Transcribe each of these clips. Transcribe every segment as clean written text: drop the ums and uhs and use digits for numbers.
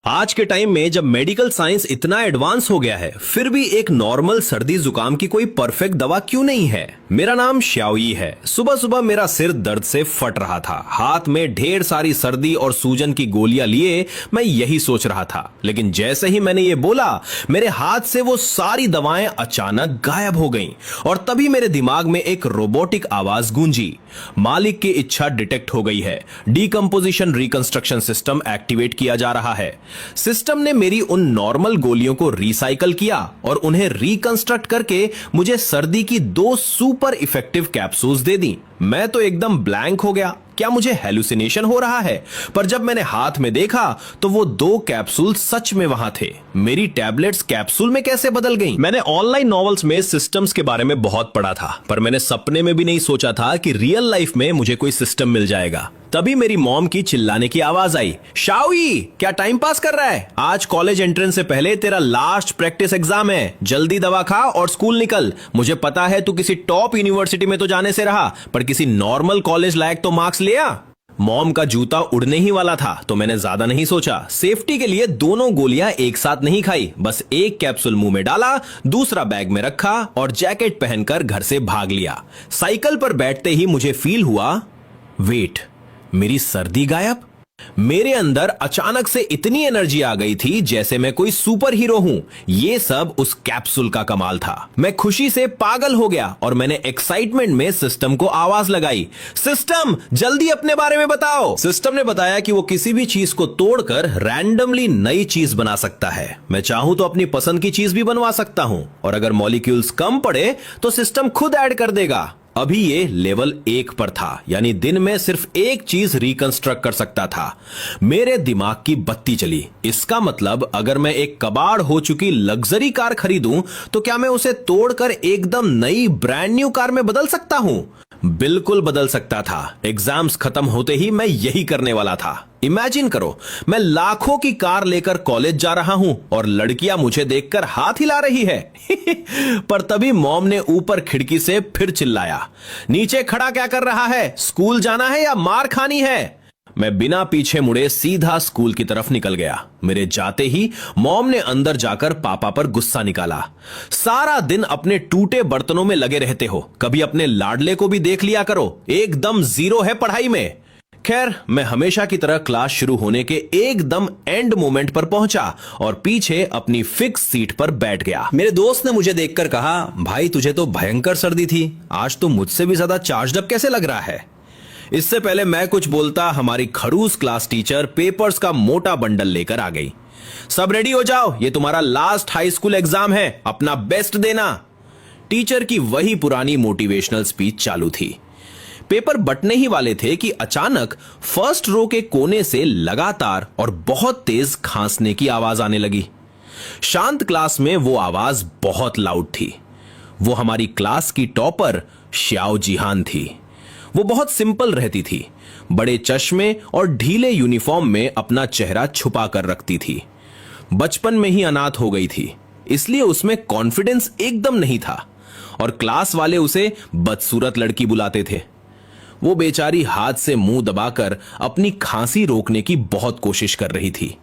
आज के टाइम में जब मेडिकल साइंस इतना एडवांस हो गया है, फिर भी एक नॉर्मल सर्दी जुकाम की कोई परफेक्ट दवा क्यों नहीं है। मेरा नाम श्याओई है। सुबह सुबह मेरा सिर दर्द से फट रहा था। हाथ में ढेर सारी सर्दी और सूजन की गोलियां लिए मैं यही सोच रहा था, लेकिन जैसे ही मैंने ये बोला, मेरे हाथ से वो सारी दवाएं अचानक गायब हो गईं और तभी मेरे दिमाग में एक रोबोटिक आवाज गूंजी। मालिक की इच्छा डिटेक्ट हो गई है। डीकंपोजिशन रिकंस्ट्रक्शन सिस्टम एक्टिवेट किया जा रहा है। सिस्टम ने मेरी उन नॉर्मल गोलियों को रिसाइकल किया और उन्हें रिकंस्ट्रक्ट करके मुझे सर्दी की 2 सुपर इफेक्टिव कैप्सूल्स दे दी। मैं तो एकदम ब्लैंक हो गया। क्या मुझे हेलुसिनेशन हो रहा है? पर जब मैंने हाथ में देखा तो वो 2 कैप्सूल सच में वहां थे। मेरी टैबलेट्स कैप्सूल में कैसे बदल गईं? मैंने ऑनलाइन नॉवेल्स में सिस्टम्स के बारे में बहुत पढ़ा था, पर मैंने सपने में भी नहीं सोचा था कि रियल लाइफ में मुझे कोई सिस्टम मिल जाएगा। तभी मेरी मॉम की चिल्लाने की आवाज आई, शाओई क्या टाइम पास कर रहा है? आज कॉलेज एंट्रेंस से पहले तेरा लास्ट प्रैक्टिस एग्जाम है। जल्दी दवा खा और स्कूल निकल। मुझे पता है तू किसी टॉप यूनिवर्सिटी में तो जाने से रहा, पर किसी नॉर्मल कॉलेज लायक तो मार्क्स ले आ। मॉम का जूता उड़ने ही वाला था, तो मैंने ज्यादा नहीं सोचा। सेफ्टी के लिए दोनों गोलियां एक साथ नहीं खाई, बस एक कैप्सूल मुंह में डाला, दूसरा बैग में रखा और जैकेट पहनकर घर से भाग लिया। साइकिल पर बैठते ही मुझे फील हुआ, वेट, मेरी सर्दी गायब। मेरे अंदर अचानक से इतनी एनर्जी आ गई थी जैसे मैं कोई सुपर हीरो हूं। ये सब उस कैप्सूल का कमाल था। मैं खुशी से पागल हो गया और मैंने एक्साइटमेंट में सिस्टम को आवाज लगाई, सिस्टम जल्दी अपने बारे में बताओ। सिस्टम ने बताया कि वो किसी भी चीज को तोड़कर रैंडमली नई चीज बना सकता है। मैं चाहूं तो अपनी पसंद की चीज भी बनवा सकता हूं और अगर मॉलिक्यूल्स कम पड़े तो सिस्टम खुद ऐड कर देगा। अभी ये लेवल 1 पर था, यानी दिन में सिर्फ एक चीज रिकंस्ट्रक्ट कर सकता था। मेरे दिमाग की बत्ती चली। इसका मतलब अगर मैं एक कबाड़ हो चुकी लग्जरी कार खरीदूं तो क्या मैं उसे तोड़कर एकदम नई ब्रांड न्यू कार में बदल सकता हूं? बिल्कुल बदल सकता था। एग्जाम्स खत्म होते ही मैं यही करने वाला था। इमेजिन करो, मैं लाखों की कार लेकर कॉलेज जा रहा हूं और लड़कियां मुझे देखकर हाथ हिला रही है। पर तभी मॉम ने ऊपर खिड़की से फिर चिल्लाया, नीचे खड़ा क्या कर रहा है? स्कूल जाना है या मार खानी है? मैं बिना पीछे मुड़े सीधा स्कूल की तरफ निकल गया। मेरे जाते ही मॉम ने अंदर जाकर पापा पर गुस्सा निकाला। सारा दिन अपने टूटे बर्तनों में लगे रहते हो, कभी अपने लाडले को भी देख लिया करो, एकदम जीरो है पढ़ाई में। खैर, मैं हमेशा की तरह क्लास शुरू होने के एकदम एंड मोमेंट पर पहुंचा और पीछे अपनी फिक्स सीट पर बैठ गया। मेरे दोस्त ने मुझे देखकर कहा, भाई तुझे तो भयंकर सर्दी थी, आज तो मुझसे भी ज्यादा चार्ज्ड अप कैसे लग रहा है? इससे पहले मैं कुछ बोलता, हमारी खड़ूस क्लास टीचर पेपर्स का मोटा बंडल लेकर आ गई। सब रेडी हो जाओ, ये तुम्हारा लास्ट हाई स्कूल एग्जाम है, अपना बेस्ट देना। टीचर की वही पुरानी मोटिवेशनल स्पीच चालू थी। पेपर बटने ही वाले थे कि अचानक फर्स्ट रो के कोने से लगातार और बहुत तेज खांसने की आवाज आने लगी। शांत क्लास में वो आवाज बहुत लाउड थी। वो हमारी क्लास की टॉपर श्याओ जिहान थी। वो बहुत सिंपल रहती थी, बड़े चश्मे और ढीले यूनिफॉर्म में अपना चेहरा छुपा कर रखती थी। बचपन में ही अनाथ हो गई थी, इसलिए उसमें कॉन्फिडेंस एकदम नहीं था और क्लास वाले उसे बदसूरत लड़की बुलाते थे। वो बेचारी हाथ से मुंह दबाकर अपनी खांसी रोकने की बहुत कोशिश कर रही थी।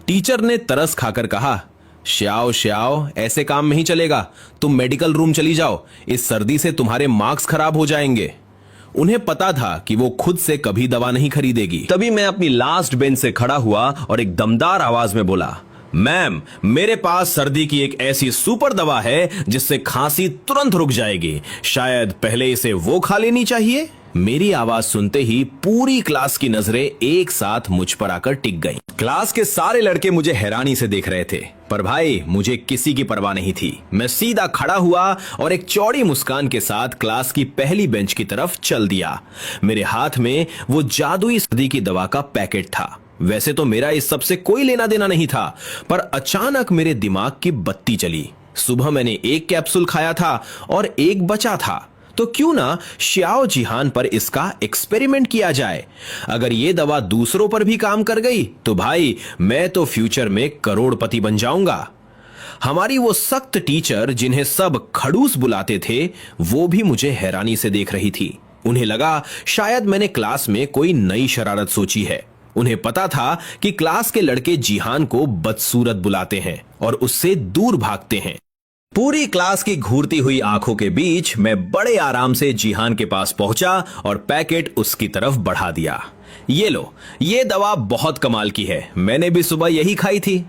टीचर ने तरस खाकर कहा, श्याओ श्याओ, ऐसे काम नहीं चलेगा, तुम मेडिकल रूम चली जाओ, इस सर्दी से तुम्हारे मार्क्स खराब हो जाएंगे। उन्हें पता था कि वो खुद से कभी दवा नहीं खरीदेगी। तभी मैं अपनी लास्ट बेंच से खड़ा हुआ और एक दमदार आवाज में बोला, मैम, मेरे पास सर्दी की एक ऐसी सुपर दवा है जिससे खांसी तुरंत रुक जाएगी। शायद पहले इसे वो खा लेनी चाहिए। मेरी आवाज सुनते ही पूरी क्लास की नजरें एक साथ मुझ पर आकर टिक गईं। क्लास के सारे लड़के मुझे हैरानी से देख रहे थे, पर भाई मुझे किसी की परवाह नहीं थी। मैं सीधा खड़ा हुआ और एक चौड़ी मुस्कान के साथ क्लास की पहली बेंच की तरफ चल दिया। मेरे हाथ में वो जादुई सर्दी की दवा का पैकेट था। वैसे तो मेरा इस सब से कोई लेना देना नहीं था, पर अचानक मेरे दिमाग की बत्ती चली। सुबह मैंने एक कैप्सूल खाया था और एक बचा था, तो क्यों ना श्याओ जिहान पर इसका एक्सपेरिमेंट किया जाए। अगर ये दवा दूसरों पर भी काम कर गई तो भाई मैं तो फ्यूचर में करोड़पति बन जाऊंगा। हमारी वो सख्त टीचर जिन्हें सब खड़ूस बुलाते थे, वो भी मुझे हैरानी से देख रही थी। उन्हें लगा शायद मैंने क्लास में कोई नई शरारत सोची है। उन्हें पता था कि क्लास के लड़के जिहान को बदसूरत बुलाते हैं और उससे दूर भागते हैं। पूरी क्लास की घूरती हुई आंखों के बीच मैं बड़े आराम से जिहान के पास पहुंचा और पैकेट उसकी तरफ बढ़ा दिया। ये लो, ये दवा बहुत कमाल की है, मैंने भी सुबह यही खाई थी।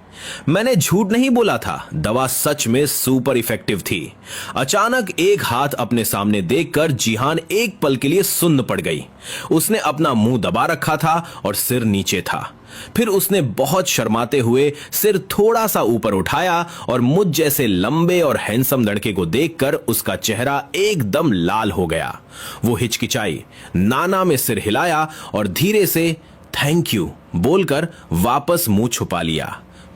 मैंने झूठ नहीं बोला था, दवा सच में सुपर इफेक्टिव थी। अचानक एक हाथ अपने सामने देखकर जिहान एक पल के लिए सुन्न पड़ गई। उसने अपना मुंह दबा रखा था और सिर नीचे था। फिर उसने बहुत शर्माते हुए सिर थोड़ा सा ऊपर उठाया और मुझ जैसे लंबे और हैंडसम लड़के को देखकर उसका चेहरा एकदम लाल हो गया। वो हिचकिचाई, नाना में सिर हिलाया और धीरे से थैंक यू बोलकर वापस मुंह छुपा लिया।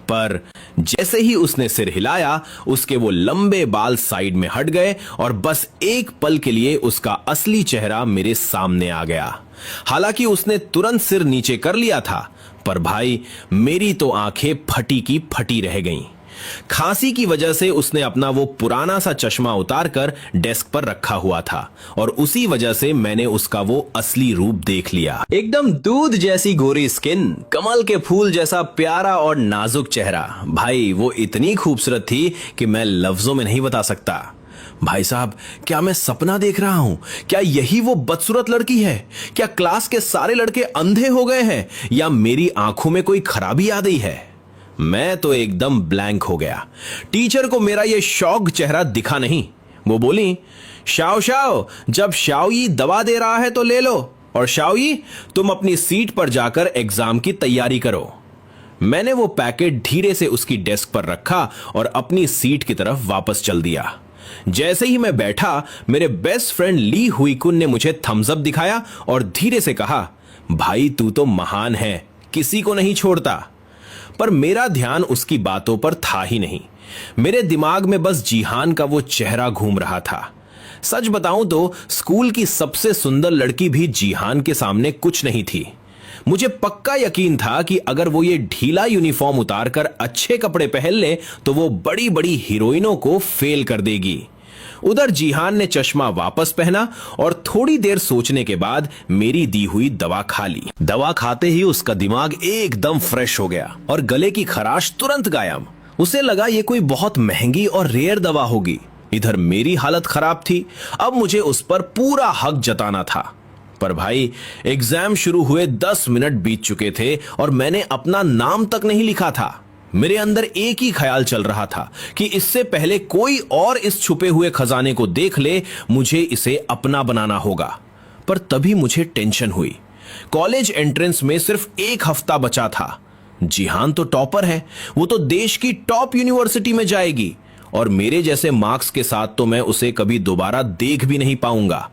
पर जैसे ही उसने सिर हिलाया, उसके वो लंबे बाल साइड में हट गए और बस एक पल के लिए उसका असली चेहरा मेरे सामने आ गया। हालांकि उसने तुरंत सिर नीचे कर लिया था, पर भाई मेरी तो आंखें फटी की फटी रह गईं। खांसी की वजह से उसने अपना वो पुराना सा चश्मा उतारकर डेस्क पर रखा हुआ था और उसी वजह से मैंने उसका वो असली रूप देख लिया। एकदम दूध जैसी गोरी स्किन, कमल के फूल जैसा प्यारा और नाजुक चेहरा। भाई वो इतनी खूबसूरत थी कि मैं लफ्जों में नहीं बता सकता। भाई साहब, क्या मैं सपना देख रहा हूं? क्या यही वो बदसूरत लड़की है? क्या क्लास के सारे लड़के अंधे हो गए हैं या मेरी आंखों में कोई खराबी आ गई है? मैं तो एकदम ब्लैंक हो गया। टीचर को मेरा ये शौक चेहरा दिखा नहीं। वो बोली, शाओ शाओ, जब शाओई दवा दे रहा है तो ले लो, और शाओई तुम अपनी सीट पर जाकर एग्जाम की तैयारी करो। मैंने वो पैकेट धीरे से उसकी डेस्क पर रखा और अपनी सीट की तरफ वापस चल दिया। जैसे ही मैं बैठा, मेरे बेस्ट फ्रेंड ली हुई कुन ने मुझे थम्स अप दिखाया और धीरे से कहा, भाई तू तो महान है, किसी को नहीं छोड़ता। पर मेरा ध्यान उसकी बातों पर था ही नहीं। मेरे दिमाग में बस जिहान का वो चेहरा घूम रहा था। सच बताऊं तो स्कूल की सबसे सुंदर लड़की भी जिहान के सामने कुछ नहीं थी। मुझे पक्का यकीन था कि अगर वो ये ढीला यूनिफॉर्म उतारकर अच्छे कपड़े पहन ले तो वो बड़ी बड़ी हीरोइनों को फेल कर देगी। उधर जिहान ने चश्मा वापस पहना और थोड़ी देर सोचने के बाद मेरी दी हुई दवा खा ली। दवा खाते ही उसका दिमाग एकदम फ्रेश हो गया और गले की खराश तुरंत गायब। उसे लगा ये कोई बहुत महंगी और रेयर दवा होगी। इधर मेरी हालत खराब थी, अब मुझे उस पर पूरा हक जताना था। पर भाई एग्जाम शुरू हुए 10 मिनट बीत चुके थे और मैंने अपना नाम तक नहीं लिखा था। मेरे अंदर एक ही ख्याल चल रहा था कि इससे पहले कोई और इस छुपे हुए खजाने को देख ले, मुझे इसे अपना बनाना होगा। पर तभी मुझे टेंशन हुई। कॉलेज एंट्रेंस में सिर्फ 1 हफ्ता बचा था। जिहान तो टॉपर है, वो तो देश की टॉप यूनिवर्सिटी में जाएगी और मेरे जैसे मार्क्स के साथ तो मैं उसे कभी दोबारा देख भी नहीं पाऊंगा।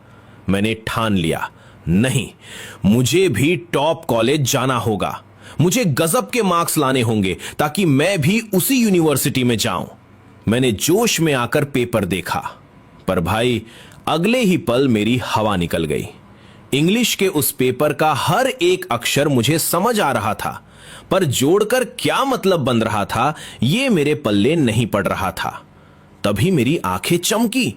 मैंने ठान लिया, नहीं, मुझे भी टॉप कॉलेज जाना होगा। मुझे गजब के मार्क्स लाने होंगे ताकि मैं भी उसी यूनिवर्सिटी में जाऊं। मैंने जोश में आकर पेपर देखा, पर भाई अगले ही पल मेरी हवा निकल गई। इंग्लिश के उस पेपर का हर एक अक्षर मुझे समझ आ रहा था, पर जोड़कर क्या मतलब बन रहा था यह मेरे पल्ले नहीं पड़ रहा था। तभी मेरी आंखें चमकी।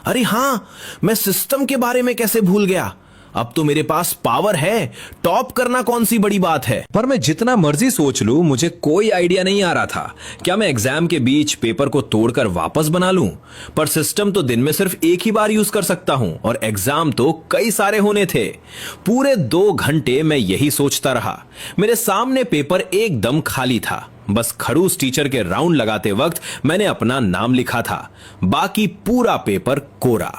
अरे हां, मैं सिस्टम के बारे में कैसे भूल गया। अब तो मेरे पास पावर है, टॉप करना कौन सी बड़ी बात है। पर मैं जितना मर्जी सोच लूं, मुझे कोई आइडिया नहीं आ रहा था। क्या मैं एग्जाम के बीच पेपर को तोड़कर वापस बना लूं? पर सिस्टम तो दिन में सिर्फ एक ही बार यूज कर सकता हूं और एग्जाम तो कई सारे होने थे। पूरे 2 घंटे मैं यही सोचता रहा। मेरे सामने पेपर एकदम खाली था। बस खड़ूस टीचर के राउंड लगाते वक्त मैंने अपना नाम लिखा था, बाकी पूरा पेपर कोरा।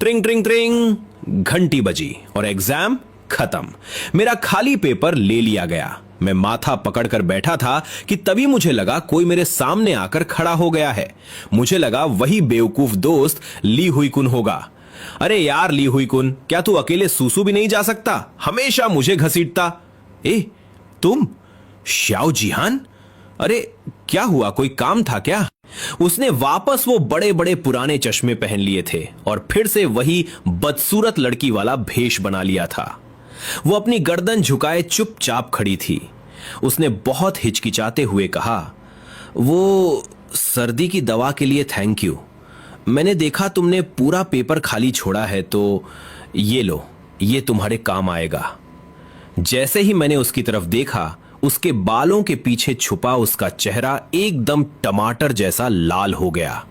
ट्रिंग ट्रिंग ट्रिंग, घंटी बजी और एग्जाम खत्म। मेरा खाली पेपर ले लिया गया। मैं माथा पकड़कर बैठा था कि तभी मुझे लगा कोई मेरे सामने आकर खड़ा हो गया है। मुझे लगा वही बेवकूफ दोस्त ली हुई कुन होगा। अरे यार ली हुई कुन, क्या तू अकेले सूसू भी नहीं जा सकता? हमेशा मुझे घसीटता। ए तुम श्याओ जिहान? अरे क्या हुआ, कोई काम था क्या? उसने वापस वो बड़े बड़े पुराने चश्मे पहन लिए थे और फिर से वही बदसूरत लड़की वाला भेष बना लिया था। वो अपनी गर्दन झुकाए चुपचाप खड़ी थी। उसने बहुत हिचकिचाते हुए कहा, वो सर्दी की दवा के लिए थैंक यू। मैंने देखा तुमने पूरा पेपर खाली छोड़ा है तो ये लो, ये तुम्हारे काम आएगा। जैसे ही मैंने उसकी तरफ देखा, उसके बालों के पीछे छुपा उसका चेहरा एकदम टमाटर जैसा लाल हो गया।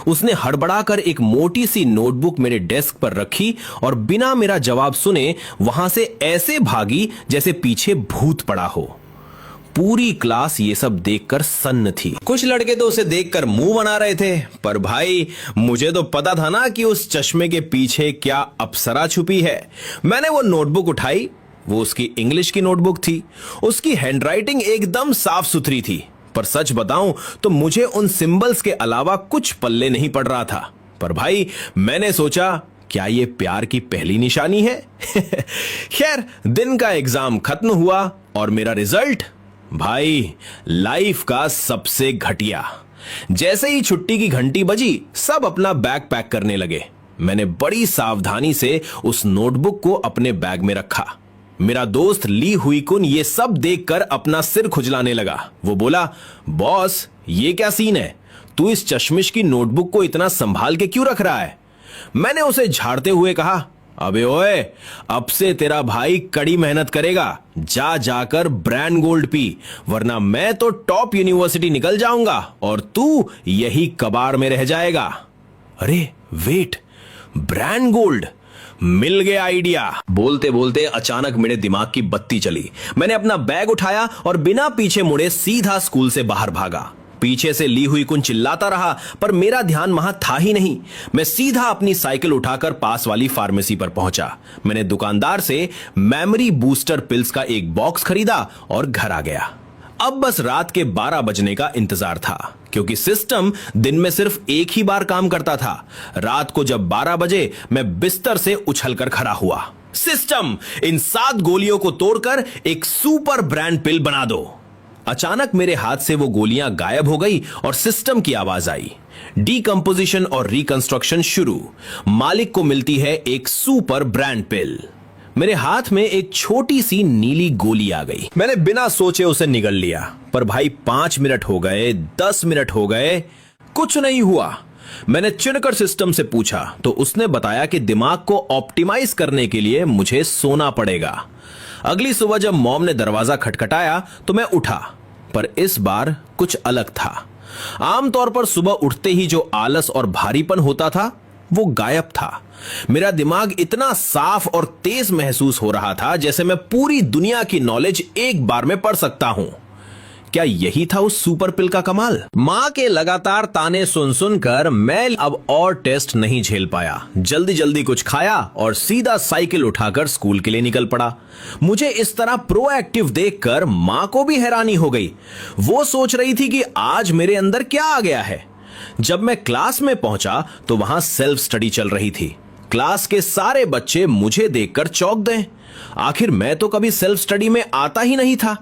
उसने हड़बड़ाकर एक मोटी सी नोटबुक मेरे डेस्क पर रखी और बिना मेरा जवाब सुने वहां से ऐसे भागी जैसे पीछे भूत पड़ा हो। पूरी क्लास ये सब देखकर सन्न थी। कुछ लड़के तो उसे देखकर मुंह बना रहे थे, पर भाई मुझे तो पता था ना कि उस चश्मे के पीछे क्या अप्सरा छुपी है। मैंने वो नोटबुक उठाई। वो उसकी इंग्लिश की नोटबुक थी। उसकी हैंडराइटिंग एकदम साफ सुथरी थी, पर सच बताऊं तो मुझे उन सिंबल्स के अलावा कुछ पल्ले नहीं पड़ रहा था। पर भाई मैंने सोचा, क्या ये प्यार की पहली निशानी है? खैर, दिन का एग्जाम खत्म हुआ और मेरा रिजल्ट, भाई लाइफ का सबसे घटिया। जैसे ही छुट्टी की घंटी बजी, सब अपना बैग पैक करने लगे। मैंने बड़ी सावधानी से उस नोटबुक को अपने बैग में रखा। मेरा दोस्त ली हुई कुन ये सब देखकर अपना सिर खुजलाने लगा। वो बोला, बॉस ये क्या सीन है? तू इस चश्मिश की नोटबुक को इतना संभाल के क्यों रख रहा है? मैंने उसे झाड़ते हुए कहा, अबे ओए, अब से तेरा भाई कड़ी मेहनत करेगा। जाकर ब्रांड गोल्ड पी, वरना मैं तो टॉप यूनिवर्सिटी निकल जाऊंगा और तू यही कबाड़ में रह जाएगा। अरे वेट, ब्रांड गोल्ड, मिल गया आइडिया। बोलते बोलते अचानक मेरे दिमाग की बत्ती चली। मैंने अपना बैग उठाया और बिना पीछे मुड़े सीधा स्कूल से बाहर भागा। पीछे से ली हुई कुन चिल्लाता रहा, पर मेरा ध्यान वहां था ही नहीं। मैं सीधा अपनी साइकिल उठाकर पास वाली फार्मेसी पर पहुंचा। मैंने दुकानदार से मेमोरी बूस्टर पिल्स का एक बॉक्स खरीदा और घर आ गया। अब बस रात के 12 बजने का इंतजार था, क्योंकि सिस्टम दिन में सिर्फ एक ही बार काम करता था। रात को जब 12 बजे, मैं बिस्तर से उछलकर खड़ा हुआ। सिस्टम, इन 7 गोलियों को तोड़कर एक सुपर ब्रांड पिल बना दो। अचानक मेरे हाथ से वो गोलियां गायब हो गई और सिस्टम की आवाज आई। डीकंपोजिशन और रिकंस्ट्रक्शन शुरू। मालिक को मिलती है एक सुपर ब्रांड पिल। मेरे हाथ में एक छोटी सी नीली गोली आ गई। मैंने बिना सोचे उसे निगल लिया, पर भाई 5 मिनट हो गए, 10 मिनट हो गए, कुछ नहीं हुआ। मैंने चिढ़कर सिस्टम से पूछा तो उसने बताया कि दिमाग को ऑप्टिमाइज करने के लिए मुझे सोना पड़ेगा। अगली सुबह जब मॉम ने दरवाजा खटखटाया तो मैं उठा, पर इस बार कुछ अलग था। आमतौर पर सुबह उठते ही जो आलस और भारीपन होता था वो गायब था। मेरा दिमाग इतना साफ और तेज महसूस हो रहा था जैसे मैं पूरी दुनिया की नॉलेज एक बार में पढ़ सकता हूं। क्या यही था उस सुपर पिल का कमाल? मां के लगातार ताने सुन सुनकर मैं अब और टेस्ट नहीं झेल पाया। जल्दी जल्दी कुछ खाया और सीधा साइकिल उठाकर स्कूल के लिए निकल पड़ा। मुझे इस तरह प्रोएक्टिव देखकर मां को भी हैरानी हो गई। वो सोच रही थी कि आज मेरे अंदर क्या आ गया है। जब मैं क्लास में पहुंचा तो वहां सेल्फ स्टडी चल रही थी। क्लास के सारे बच्चे मुझे देखकर चौंक गए। आखिर मैं तो कभी सेल्फ स्टडी में आता ही नहीं था।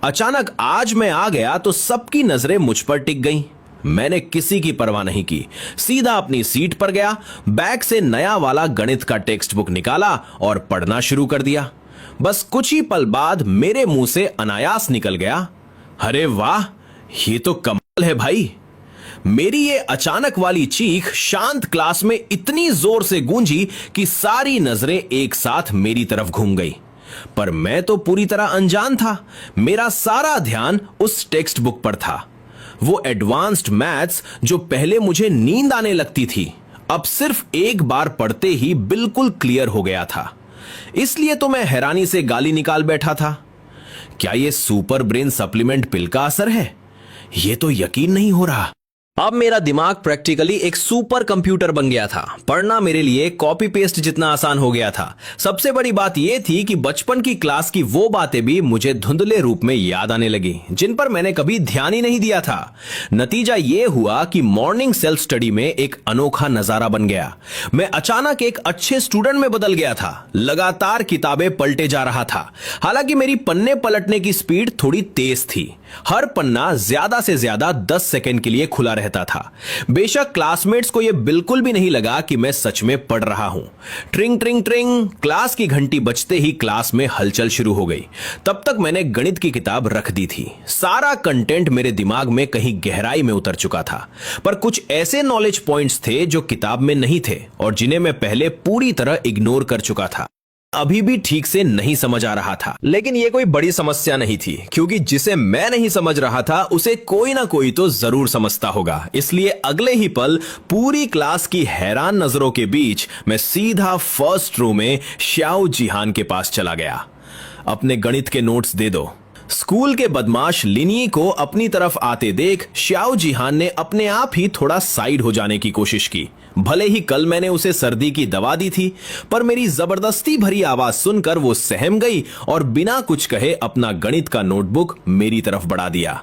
अचानक आज मैं आ गया तो सबकी नजरें मुझ पर टिक गईं। मैंने किसी की परवाह नहीं की, सीधा अपनी सीट पर गया, बैग से नया वाला गणित का टेक्स्ट बुक निकाला और पढ़ना शुरू कर दिया। बस कुछ ही पल बाद मेरे मुंह से अनायास निकल गया, अरे वाह, ये तो कमाल है भाई। मेरी ये अचानक वाली चीख शांत क्लास में इतनी जोर से गूंजी कि सारी नजरें एक साथ मेरी तरफ घूम गई। पर मैं तो पूरी तरह अनजान था। मेरा सारा ध्यान उस टेक्स्ट बुक पर था। वो एडवांस्ड मैथ्स जो पहले मुझे नींद आने लगती थी, अब सिर्फ एक बार पढ़ते ही बिल्कुल क्लियर हो गया था। इसलिए तो मैं हैरानी से गाली निकाल बैठा था। क्या ये सुपर ब्रेन सप्लीमेंट पिल का असर है? ये तो यकीन नहीं हो रहा। अब मेरा दिमाग प्रैक्टिकली एक सुपर कंप्यूटर बन गया था। पढ़ना मेरे लिए कॉपी पेस्ट जितना आसान हो गया था। सबसे बड़ी बात यह थी कि बचपन की क्लास की वो बातें भी मुझे धुंधले रूप में याद आने लगी, जिन पर मैंने कभी ध्यान ही नहीं दिया था। नतीजा यह हुआ कि मॉर्निंग सेल्फ स्टडी में एक अनोखा नजारा बन गया। मैं अचानक एक अच्छे स्टूडेंट में बदल गया था। लगातार किताबें पलटे जा रहा था। हालांकि मेरी पन्ने पलटने की स्पीड थोड़ी तेज थी। हर पन्ना ज्यादा से ज्यादा 10 सेकंड के लिए खुला रहता था। बेशक क्लासमेट्स को यह बिल्कुल भी नहीं लगा कि मैं सच में पढ़ रहा हूं। ट्रिंग ट्रिंग ट्रिंग, क्लास की घंटी बजते ही क्लास में हलचल शुरू हो गई। तब तक मैंने गणित की किताब रख दी थी। सारा कंटेंट मेरे दिमाग में कहीं गहराई में उतर चुका था, पर कुछ ऐसे नॉलेज पॉइंट्स थे जो किताब में नहीं थे और जिन्हें मैं पहले पूरी तरह इग्नोर कर चुका था। अभी भी ठीक से नहीं समझ आ रहा था। लेकिन ये कोई बड़ी समस्या नहीं थी, क्योंकि जिसे मैं नहीं समझ रहा था उसे कोई ना कोई तो जरूर समझता होगा। इसलिए अगले ही पल पूरी क्लास की हैरान नजरों के बीच मैं सीधा फर्स्ट रो में श्याओ जिहान के पास चला गया। अपने गणित के नोट्स दे दो। स्कूल के बदमाश लिनी को अपनी तरफ आते देख श्याओ जिहान ने अपने आप ही थोड़ा साइड हो जाने की कोशिश की। भले ही कल मैंने उसे सर्दी की दवा दी थी, पर मेरी जबरदस्ती भरी आवाज सुनकर वो सहम गई और बिना कुछ कहे अपना गणित का नोटबुक मेरी तरफ बढ़ा दिया।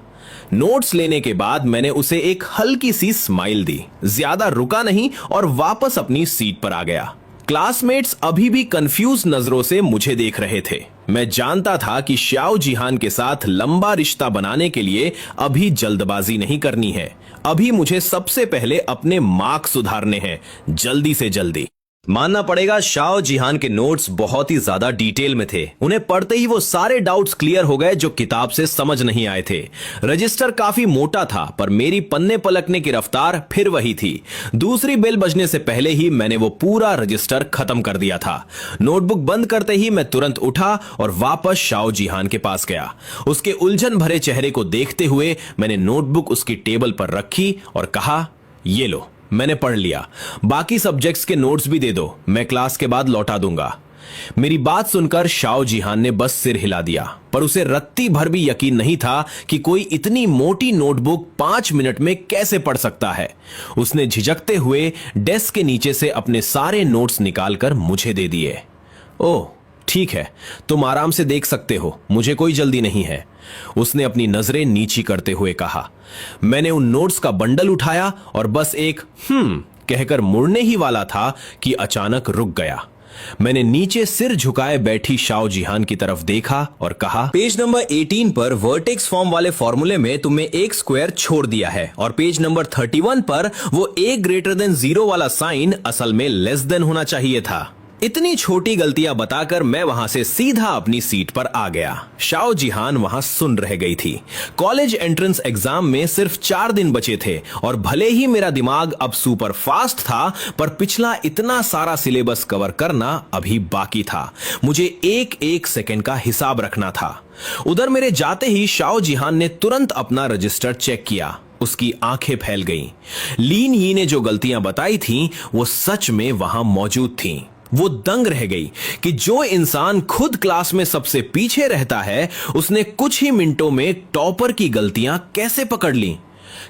नोट्स लेने के बाद मैंने उसे एक हल्की सी स्माइल दी, ज्यादा रुका नहीं और वापस अपनी सीट पर आ गया। क्लासमेट्स अभी भी कंफ्यूज नजरों से मुझे देख रहे थे। मैं जानता था कि श्याओ जिहान के साथ लंबा रिश्ता बनाने के लिए अभी जल्दबाजी नहीं करनी है। अभी मुझे सबसे पहले अपने मार्क्स सुधारने हैं, जल्दी से जल्दी। मानना पड़ेगा श्याओ जिहान के नोट्स बहुत ही ज्यादा डिटेल में थे। उन्हें पढ़ते ही वो सारे डाउट्स क्लियर हो गए जो किताब से समझ नहीं आए थे। रजिस्टर काफी मोटा था, पर मेरी पन्ने पलटने की रफ्तार फिर वही थी। दूसरी बेल बजने से पहले ही मैंने वो पूरा रजिस्टर खत्म कर दिया था। नोटबुक बंद करते ही मैं तुरंत उठा और वापस श्याओ जिहान के पास गया। उसके उलझन भरे चेहरे को देखते हुए मैंने नोटबुक उसकी टेबल पर रखी और कहा, ये लो, मैंने पढ़ लिया। बाकी सब्जेक्ट्स के नोट्स भी दे दो, मैं क्लास के बाद लौटा दूंगा। मेरी बात सुनकर श्याओ जिहान ने बस सिर हिला दिया, पर उसे रत्ती भर भी यकीन नहीं था कि कोई इतनी मोटी नोटबुक 5 मिनट में कैसे पढ़ सकता है। उसने झिझकते हुए डेस्क के नीचे से अपने सारे नोट्स निकालकर मुझे दे दिए। ओह ठीक है, तुम आराम से देख सकते हो, मुझे कोई जल्दी नहीं है, उसने अपनी नजरें नीची करते हुए कहा। मैंने उन नोट्स का बंडल उठाया और बस एक कहकर मुड़ने ही वाला था कि अचानक रुक गया। मैंने नीचे सिर झुकाए बैठी श्याओ जिहान की तरफ देखा और कहा, पेज नंबर 18 पर वर्टेक्स फॉर्म वाले फॉर्मूले में तुमने एक स्क्वायर छोड़ दिया है और पेज नंबर 31 पर वो a 0 वाला साइन असल में लेस देन होना चाहिए था। इतनी छोटी गलतियां बताकर मैं वहां से सीधा अपनी सीट पर आ गया। श्याओ जिहान वहां सुन रह गई थी। कॉलेज एंट्रेंस एग्जाम में सिर्फ 4 दिन बचे थे और भले ही मेरा दिमाग अब सुपर फास्ट था, पर पिछला इतना सारा सिलेबस कवर करना अभी बाकी था। मुझे एक एक सेकंड का हिसाब रखना था। उधर मेरे जाते ही श्याओ जिहान ने तुरंत अपना रजिस्टर चेक किया। उसकी आंखें फैल गईं। लीन यी ने जो गलतियां बताई थीं, वो सच में वहां मौजूद थीं। वो दंग रह गई कि जो इंसान खुद क्लास में सबसे पीछे रहता है, उसने कुछ ही मिनटों में टॉपर की गलतियां कैसे पकड़ ली।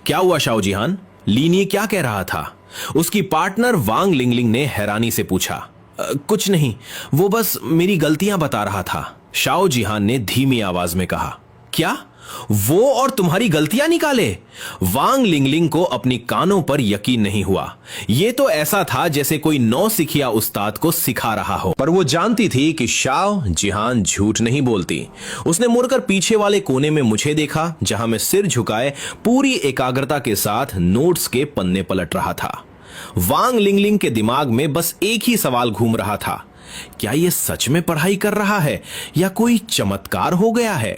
क्या हुआ श्याओ जिहान? लीन यी क्या कह रहा था? उसकी पार्टनर वांग लिंगलिंग ने हैरानी से पूछा। कुछ नहीं, वो बस मेरी गलतियां बता रहा था, श्याओ जिहान ने धीमी आवाज में कहा। क्या? वो और तुम्हारी गलतियां निकाले? वांग लिंगलिंग को अपनी कानों पर यकीन नहीं हुआ। यह तो ऐसा था जैसे कोई नौसिखिया उस्ताद को सिखा रहा हो, पर वो जानती थी कि श्याओ जिहान झूठ नहीं बोलती। उसने मुड़कर पीछे वाले कोने में मुझे देखा, जहां मैं सिर झुकाए पूरी एकाग्रता के साथ नोट्स के पन्ने पलट रहा था। वांग लिंगलिंग के दिमाग में बस एक ही सवाल घूम रहा था, क्या यह सच में पढ़ाई कर रहा है या कोई चमत्कार हो गया है?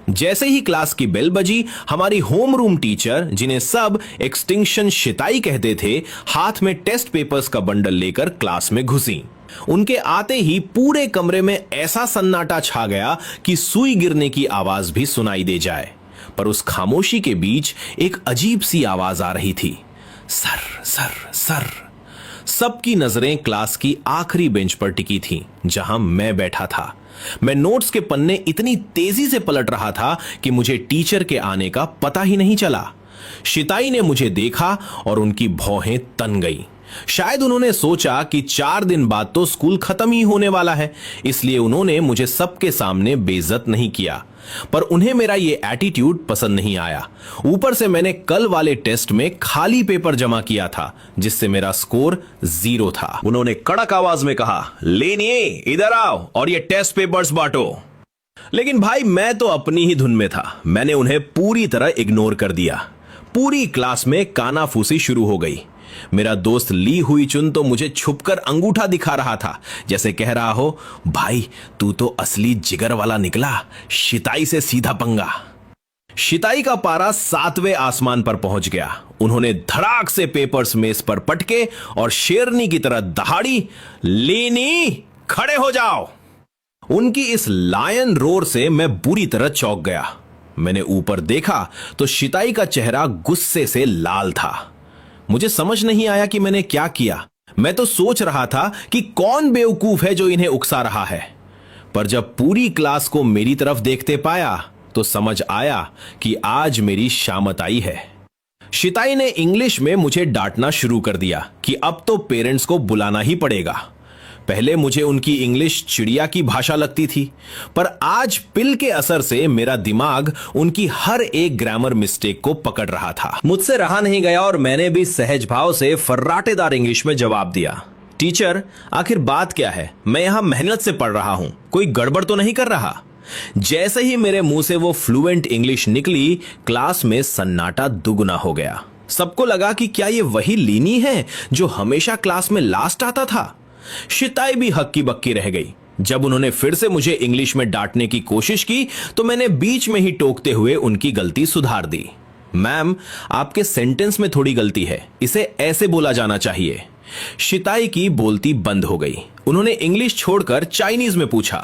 जैसे ही क्लास की बेल बजी, हमारी होम रूम टीचर, जिन्हें सब एक्सटिंक्शन शिताई कहते थे, हाथ में टेस्ट पेपर्स का बंडल लेकर क्लास में घुसी। उनके आते ही पूरे कमरे में ऐसा सन्नाटा छा गया कि सुई गिरने की आवाज भी सुनाई दे जाए। पर उस खामोशी के बीच एक अजीब सी आवाज आ रही थी, सर सर सर। सबकी नजरें क्लास की आखिरी बेंच पर टिकी थीं, जहां मैं बैठा था। मैं नोट्स के पन्ने इतनी तेजी से पलट रहा था कि मुझे टीचर के आने का पता ही नहीं चला। शिताई ने मुझे देखा और उनकी भौहें तन गई। शायद उन्होंने सोचा कि 4 दिन बाद तो स्कूल खत्म ही होने वाला है, इसलिए उन्होंने मुझे सबके सामने बेइज्जत नहीं किया। पर उन्हें मेरा ये एटीट्यूड पसंद नहीं आया। ऊपर से मैंने कल वाले टेस्ट में खाली पेपर जमा किया था, जिससे मेरा स्कोर 0 था। उन्होंने कड़क आवाज में कहा, लेनिए इधर आओ और ये टेस्ट पेपर्स बांटो। लेकिन भाई मैं तो अपनी ही धुन में था। मैंने उन्हें पूरी तरह इग्नोर कर दिया। पूरी क्लास में कानाफूसी शुरू हो गई। मेरा दोस्त ली हुई चुन तो मुझे छुपकर अंगूठा दिखा रहा था, जैसे कह रहा हो, भाई तू तो असली जिगर वाला निकला, शिताई से सीधा पंगा। शिताई का पारा 7वें आसमान पर पहुंच गया। उन्होंने धड़ाक से पेपर्स मेज पर पटके और शेरनी की तरह दहाड़ी, लेनी खड़े हो जाओ। उनकी इस लायन रोर से मैं बुरी तरह चौंक गया। मैंने ऊपर देखा तो शिताई का चेहरा गुस्से से लाल था। मुझे समझ नहीं आया कि मैंने क्या किया। मैं तो सोच रहा था कि कौन बेवकूफ है जो इन्हें उकसा रहा है, पर जब पूरी क्लास को मेरी तरफ देखते पाया तो समझ आया कि आज मेरी शामत आई है। शिताई ने इंग्लिश में मुझे डांटना शुरू कर दिया कि अब तो पेरेंट्स को बुलाना ही पड़ेगा। पहले मुझे उनकी इंग्लिश चिड़िया की भाषा लगती थी, पर आज पिल के असर से मेरा दिमाग उनकी हर एक ग्रामर मिस्टेक को पकड़ रहा था। मुझसे रहा नहीं गया और मैंने भी सहज भाव से फर्राटेदार इंग्लिश में जवाब दिया, टीचर आखिर बात क्या है? मैं यहां मेहनत से पढ़ रहा हूं, कोई गड़बड़ तो नहीं कर रहा। जैसे ही मेरे मुंह से वो फ्लुएंट इंग्लिश निकली, क्लास में सन्नाटा दुगुना हो गया। सबको लगा कि क्या ये वही लीनी है जो हमेशा क्लास में लास्ट आता था। शिताई भी हक्की बक्की रह गई। जब उन्होंने फिर से मुझे इंग्लिश में डांटने की कोशिश की तो मैंने बीच में ही टोकते हुए उनकी गलती सुधार दी। मैम, आपके सेंटेंस में थोड़ी गलती है, इसे ऐसे बोला जाना चाहिए। शिताई की बोलती बंद हो गई। उन्होंने इंग्लिश छोड़कर चाइनीज में पूछा,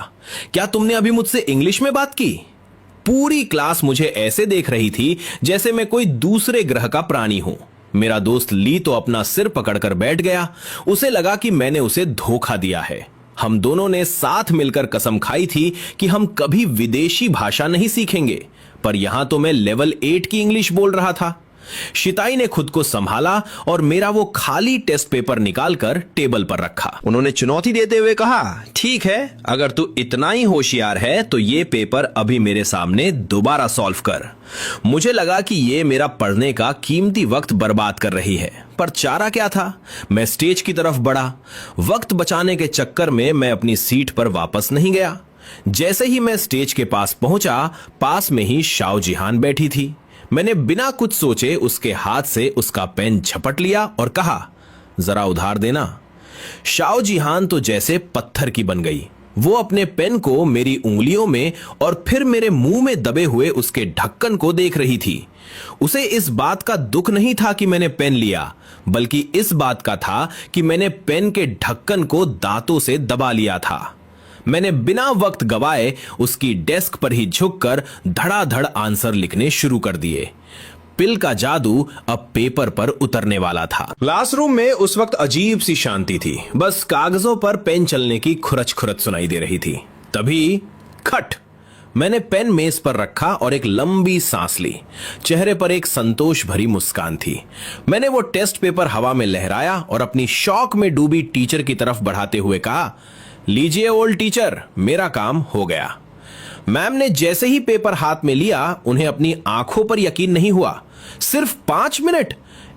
क्या तुमने अभी मुझसे इंग्लिश में बात की? पूरी क्लास मुझे ऐसे देख रही थी जैसे मैं कोई दूसरे ग्रह का प्राणी हूं। मेरा दोस्त ली तो अपना सिर पकड़कर बैठ गया। उसे लगा कि मैंने उसे धोखा दिया है। हम दोनों ने साथ मिलकर कसम खाई थी कि हम कभी विदेशी भाषा नहीं सीखेंगे, पर यहां तो मैं लेवल 8 की इंग्लिश बोल रहा था। शिताई ने खुद को संभाला और मेरा वो खाली टेस्ट पेपर निकालकर टेबल पर रखा। उन्होंने चुनौती देते हुए कहा, ठीक है, अगर तू इतना ही होशियार है तो ये पेपर अभी मेरे सामने दोबारा सॉल्व कर। मुझे लगा कि ये मेरा पढ़ने का कीमती वक्त बर्बाद कर रही है, पर चारा क्या था। मैं स्टेज की तरफ बढ़ा। वक्त बचाने के चक्कर में मैं अपनी सीट पर वापस नहीं गया। जैसे ही मैं स्टेज के पास पहुंचा, पास में ही शाओ जिहान बैठी थी। मैंने बिना कुछ सोचे उसके हाथ से उसका पेन झपट लिया और कहा, जरा उधार देना। शाओ जिहान तो जैसे पत्थर की बन गई। वो अपने पेन को मेरी उंगलियों में और फिर मेरे मुंह में दबे हुए उसके ढक्कन को देख रही थी। उसे इस बात का दुख नहीं था कि मैंने पेन लिया, बल्कि इस बात का था कि मैंने पेन के ढक्कन को दांतों से दबा लिया था। मैंने बिना वक्त गवाए उसकी डेस्क पर ही झुककर धड़ाधड़ आंसर लिखने शुरू कर दिए। पिल का जादू अब पेपर पर उतरने वाला था। क्लासरूम में उस वक्त अजीब सी शांति थी। बस कागजों पर पेन चलने की खुरच खुरच सुनाई दे रही थी। तभी खट, मैंने पेन मेज पर रखा और एक लंबी सांस ली। चेहरे पर एक संतोष भरी मुस्कान थी। मैंने वो टेस्ट पेपर हवा में लहराया और अपनी शौक में डूबी टीचर की तरफ बढ़ाते हुए कहा, लीजिए ओल्ड टीचर, मेरा काम हो गया। मैम ने जैसे ही पेपर हाथ में लिया, उन्हें अपनी आंखों पर यकीन नहीं हुआ। सिर्फ 5 मिनट!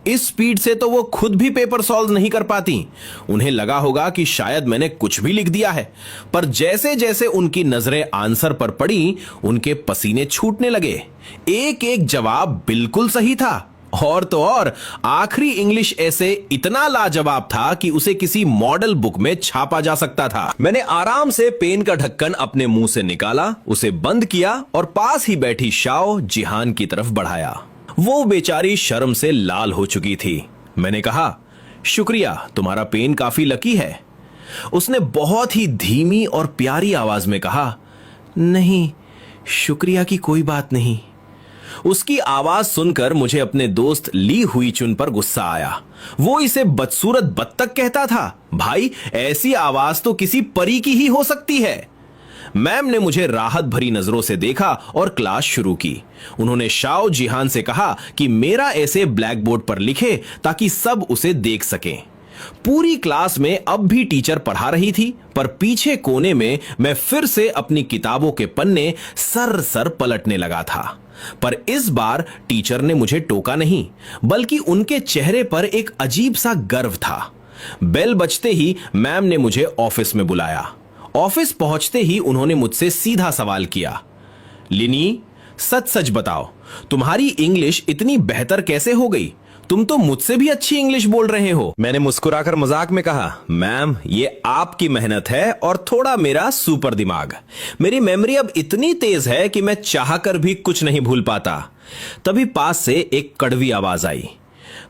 इस स्पीड से तो वो खुद भी पेपर सॉल्व नहीं कर पाती। उन्हें लगा होगा कि शायद मैंने कुछ भी लिख दिया है, पर जैसे जैसे उनकी नजरें आंसर पर पड़ी, उनके पसीने छूटने लगे। एक एक जवाब बिल्कुल सही था। और तो और आखिरी इंग्लिश ऐसे इतना लाजवाब था कि उसे किसी मॉडल बुक में छापा जा सकता था। मैंने आराम से पेन का ढक्कन अपने मुंह से निकाला, उसे बंद किया और पास ही बैठी शाओ जिहान की तरफ बढ़ाया। वो बेचारी शर्म से लाल हो चुकी थी। मैंने कहा, शुक्रिया, तुम्हारा पेन काफी लकी है। उसने बहुत ही धीमी और प्यारी आवाज में कहा, नहीं, शुक्रिया की कोई बात नहीं। उसकी आवाज सुनकर मुझे अपने दोस्त ली हुई चुन पर गुस्सा आया। वो इसे बदसूरत बत्तख कहता था। भाई, ऐसी आवाज तो किसी परी की ही हो सकती है। मैम ने मुझे राहत भरी नजरों से देखा और क्लास शुरू की। उन्होंने शाओ जिहान से कहा कि मेरा ऐसे ब्लैक बोर्ड पर लिखे ताकि सब उसे देख सकें। पूरी क्लास में अब भी टीचर पढ़ा रही थी, पर पीछे कोने में मैं फिर से अपनी किताबों के पन्ने सर सर पलटने लगा था। पर इस बार टीचर ने मुझे टोका नहीं, बल्कि उनके चेहरे पर एक अजीब सा गर्व था। बेल बजते ही मैम ने मुझे ऑफिस में बुलाया। ऑफिस पहुंचते ही उन्होंने मुझसे सीधा सवाल किया, लिनी, सच सच बताओ, तुम्हारी इंग्लिश इतनी बेहतर कैसे हो गई? तुम तो मुझसे भी अच्छी इंग्लिश बोल रहे हो। मैंने मुस्कुराकर मजाक में कहा, मैम, ये आपकी मेहनत है और थोड़ा मेरा सुपर दिमाग। मेरी मेमोरी अब इतनी तेज है कि मैं चाहकर भी कुछ नहीं भूल पाता। तभी पास से एक कड़वी आवाज आई,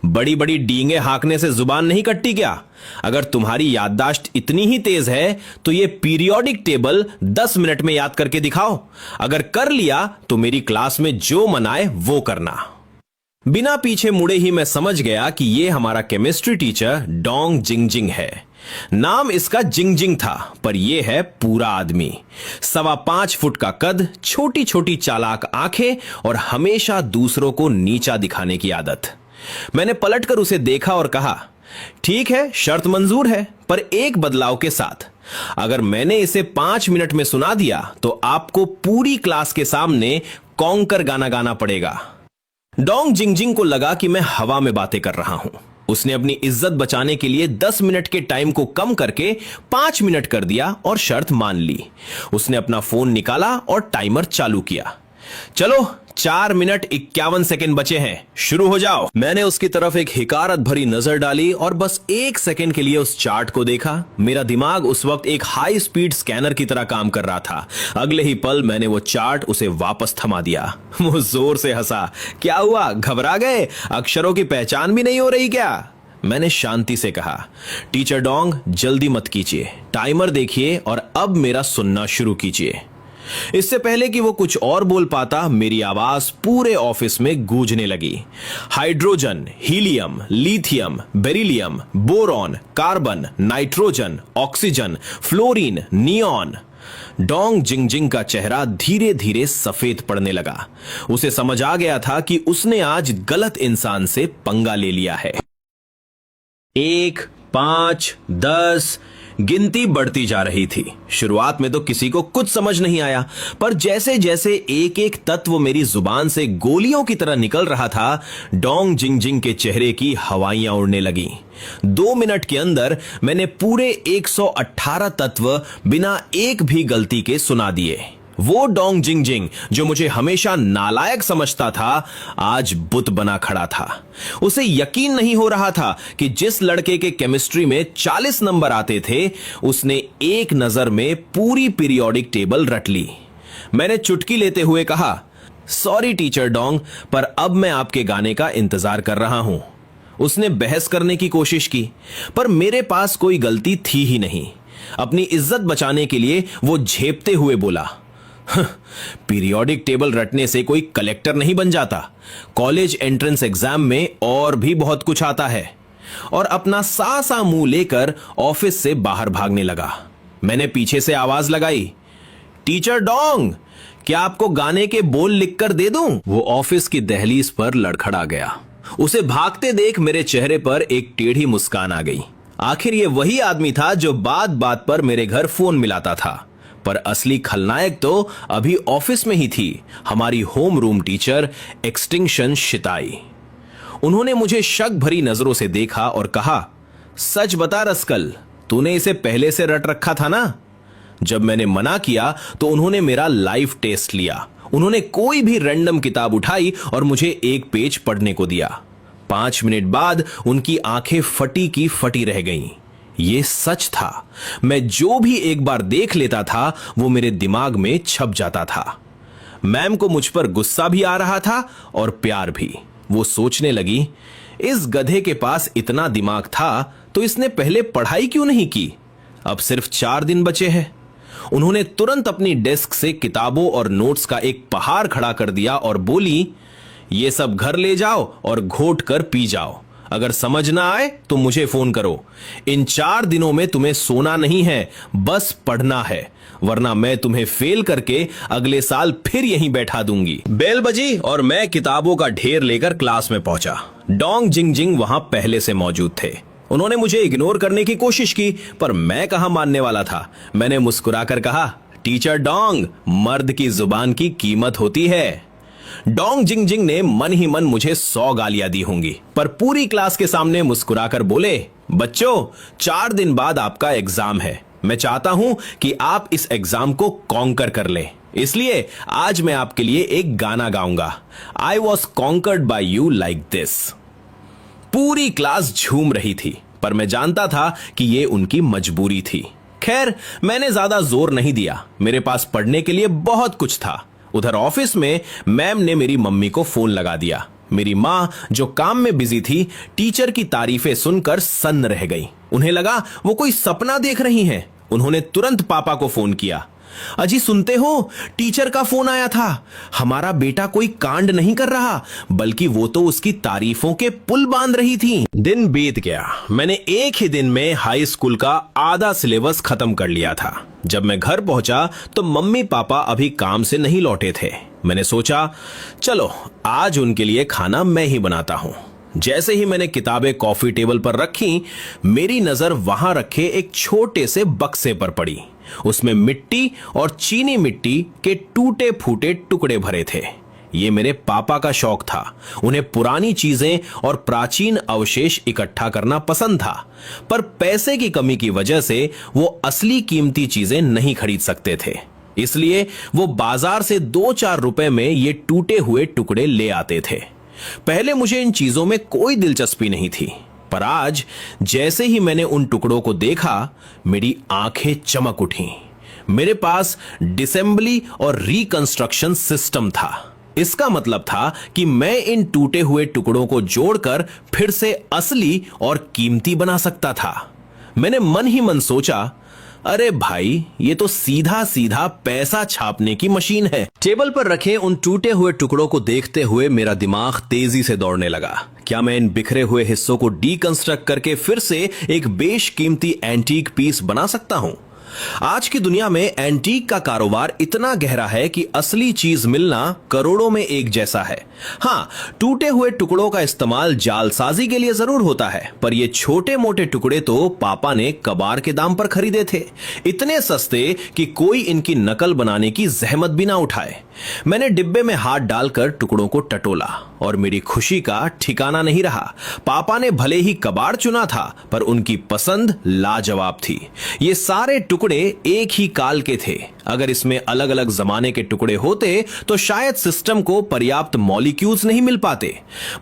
बड़ी बड़ी डींगे हाँकने से जुबान नहीं कटती क्या? अगर तुम्हारी याददाश्त इतनी ही तेज है तो ये पीरियोडिक टेबल 10 मिनट में याद करके दिखाओ। अगर कर लिया तो मेरी क्लास में जो मनाए वो करना। बिना पीछे मुड़े ही मैं समझ गया कि ये हमारा केमिस्ट्री टीचर डोंग जिंगजिंग है। नाम इसका जिंगजिंग था, पर यह है पूरा आदमी। 5.25 फुट का कद, छोटी छोटी चालाक आंखें और हमेशा दूसरों को नीचा दिखाने की आदत। मैंने पलटकर उसे देखा और कहा, ठीक है, शर्त मंजूर है, पर एक बदलाव के साथ। अगर मैंने इसे 5 मिनट में सुना दिया तो आपको पूरी क्लास के सामने कॉन्कर गाना गाना पड़ेगा। डोंग जिंगजिंग को लगा कि मैं हवा में बातें कर रहा हूं। उसने अपनी इज्जत बचाने के लिए 10 मिनट के टाइम को कम करके 5 मिनट कर दिया और शर्त मान ली। उसने अपना फोन निकाला और टाइमर चालू किया। चलो, 4 मिनट 51 सेकंड बचे हैं, शुरू हो जाओ। मैंने उसकी तरफ एक हिकारत भरी नजर डाली और बस 1 सेकंड के लिए उस चार्ट को देखा। मेरा दिमाग उस वक्त एक हाई स्पीड स्कैनर की तरह काम कर रहा था। अगले ही पल मैंने वो चार्ट उसे वापस थमा दिया। वो जोर से हंसा। क्या हुआ, घबरा गए? अक्षरों की पहचान भी नहीं हो रही क्या? मैंने शांति से कहा, टीचर डोंग, जल्दी मत कीजिए, टाइमर देखिए और अब मेरा सुनना शुरू कीजिए। इससे पहले कि वो कुछ और बोल पाता, मेरी आवाज पूरे ऑफिस में गूंजने लगी। Hydrogen, helium, lithium, beryllium, boron, carbon, nitrogen, oxygen, fluorine, neon. Dong Jingjing का चेहरा धीरे धीरे सफेद पड़ने लगा। उसे समझ आ गया था कि उसने आज गलत इंसान से पंगा ले लिया है। 1, 5, 10 गिनती बढ़ती जा रही थी। शुरुआत में तो किसी को कुछ समझ नहीं आया, पर जैसे जैसे एक एक तत्व मेरी जुबान से गोलियों की तरह निकल रहा था, डोंग जिंगजिंग के चेहरे की हवाइयां उड़ने लगी। 2 मिनट के अंदर मैंने पूरे 118 तत्व बिना एक भी गलती के सुना दिए। वो डोंग जिंगजिंग जो मुझे हमेशा नालायक समझता था, आज बुत बना खड़ा था। उसे यकीन नहीं हो रहा था कि जिस लड़के के केमिस्ट्री में 40 नंबर आते थे, उसने एक नजर में पूरी पीरियोडिक टेबल रट ली। मैंने चुटकी लेते हुए कहा, सॉरी टीचर डोंग, पर अब मैं आपके गाने का इंतजार कर रहा हूं। उसने बहस करने की कोशिश की, पर मेरे पास कोई गलती थी ही नहीं। अपनी इज्जत बचाने के लिए वो झेपते हुए बोला, पीरियोडिक टेबल रटने से कोई कलेक्टर नहीं बन जाता। कॉलेज एंट्रेंस एग्जाम में और भी बहुत कुछ आता है। और अपना सा मुंह लेकर ऑफिस से बाहर भागने लगा। मैंने पीछे से आवाज लगाई, टीचर डोंग, क्या आपको गाने के बोल लिखकर दे दूं? वो ऑफिस की दहलीज पर लड़खड़ा गया। उसे भागते देख मेरे चेहरे पर एक टेढ़ी मुस्कान आ गई। आखिर ये वही आदमी था जो बात बात पर मेरे घर फोन मिलाता था। पर असली खलनायक तो अभी ऑफिस में ही थी, हमारी होम रूम टीचर एक्सटिंक्शन शिताई। उन्होंने मुझे शक भरी नजरों से देखा और कहा, सच बता रस्कल, तूने इसे पहले से रट रखा था ना? जब मैंने मना किया तो उन्होंने मेरा लाइव टेस्ट लिया। उन्होंने कोई भी रैंडम किताब उठाई और मुझे एक पेज पढ़ने को दिया। 5 मिनट बाद उनकी आंखें फटी की फटी रह गईं। ये सच था। मैं जो भी एक बार देख लेता था वो मेरे दिमाग में छप जाता था। मैम को मुझ पर गुस्सा भी आ रहा था और प्यार भी। वो सोचने लगी, इस गधे के पास इतना दिमाग था तो इसने पहले पढ़ाई क्यों नहीं की? अब सिर्फ 4 दिन बचे हैं। उन्होंने तुरंत अपनी डेस्क से किताबों और नोट्स का एक पहाड़ खड़ा कर दिया और बोली, ये सब घर ले जाओ और घोट कर पी जाओ। अगर समझ ना आए तो मुझे फोन करो। इन 4 दिनों में तुम्हें सोना नहीं है, बस पढ़ना है, वरना मैं तुम्हें फेल करके अगले साल फिर यहीं बैठा दूंगी। बेल बजी और मैं किताबों का ढेर लेकर क्लास में पहुंचा। डोंग जिंगजिंग वहां पहले से मौजूद थे। उन्होंने मुझे इग्नोर करने की कोशिश की, पर मैं कहां मानने वाला था। मैंने मुस्कुराकर कहा, टीचर डोंग, मर्द की जुबान की कीमत होती है। डोंग जिंगजिंग ने मन ही मन मुझे 100 गालियां दी होंगी, पर पूरी क्लास के सामने मुस्कुराकर बोले, बच्चों, 4 दिन बाद आपका एग्जाम है। मैं चाहता हूं कि आप इस एग्जाम को कॉन्कर कर लें, इसलिए आज मैं आपके लिए एक गाना गाऊंगा। I was conquered by you like this. पूरी क्लास झूम रही थी, पर मैं जानता था कि यह उनकी मजबूरी थी। खैर, मैंने ज्यादा जोर नहीं दिया। मेरे पास पढ़ने के लिए बहुत कुछ था। उधर ऑफिस में मैम ने मेरी मम्मी को फोन लगा दिया। मेरी माँ जो काम में बिजी थी, टीचर की तारीफें सुनकर सन्न रह गई। उन्हें लगा वो कोई सपना देख रही हैं। उन्होंने तुरंत पापा को फोन किया। अजी सुनते हो, टीचर का फोन आया था। हमारा बेटा कोई कांड नहीं कर रहा, बल्कि वो तो उसकी तारीफों के पुल बांध रही थी। दिन बीत गया। मैंने एक ही दिन में हाई स्कूल का आधा सिलेबस खत्म कर लिया था। जब मैं घर पहुंचा तो मम्मी पापा अभी काम से नहीं लौटे थे। मैंने सोचा चलो आज उनके लिए खाना मैं ही बनाता हूं। जैसे ही मैंने किताबें कॉफी टेबल पर रखी, मेरी नजर वहां रखे एक छोटे से बक्से पर पड़ी। उसमें मिट्टी और चीनी मिट्टी के टूटे फूटे टुकड़े भरे थे। ये मेरे पापा का शौक था। उन्हें पुरानी चीजें और प्राचीन अवशेष इकट्ठा करना पसंद था, पर पैसे की कमी की वजह से वो असली कीमती चीजें नहीं खरीद सकते थे। इसलिए वो बाजार से 2-4 रुपए में ये टूटे हुए टुकड़े ले आते थे। पहले मुझे इन चीजों में कोई दिलचस्पी नहीं थी, पर आज जैसे ही मैंने उन टुकड़ों को देखा, मेरी आंखें चमक उठी। मेरे पास डिसेंबली और रिकंस्ट्रक्शन सिस्टम था। इसका मतलब था कि मैं इन टूटे हुए टुकड़ों को जोड़कर फिर से असली और कीमती बना सकता था। मैंने मन ही मन सोचा, अरे भाई, ये तो सीधा सीधा पैसा छापने की मशीन है। टेबल पर रखे उन टूटे हुए टुकड़ों को देखते हुए मेरा दिमाग तेजी से दौड़ने लगा। क्या मैं इन बिखरे हुए हिस्सों को डीकंस्ट्रक्ट करके फिर से एक बेशकीमती एंटीक पीस बना सकता हूं? आज की दुनिया में एंटीक का कारोबार इतना गहरा है कि असली चीज मिलना करोड़ों में एक जैसा है। हाँ, टूटे हुए टुकड़ों का इस्तेमाल जालसाजी के लिए जरूर होता है, पर ये छोटे मोटे टुकड़े तो पापा ने कबाड़ के दाम पर खरीदे थे। इतने सस्ते कि कोई इनकी नकल बनाने की जहमत भी ना उठाए। मैंने डिब्बे में हाथ डालकर टुकड़ों को टटोला और मेरी खुशी का ठिकाना नहीं रहा। पापा ने भले ही कबाड़ चुना था, पर उनकी पसंद लाजवाब थी। ये सारे टुकड़े एक ही काल के थे। अगर इसमें अलग अलग जमाने के टुकड़े होते तो शायद सिस्टम को पर्याप्त मॉलिक्यूल्स नहीं मिल पाते।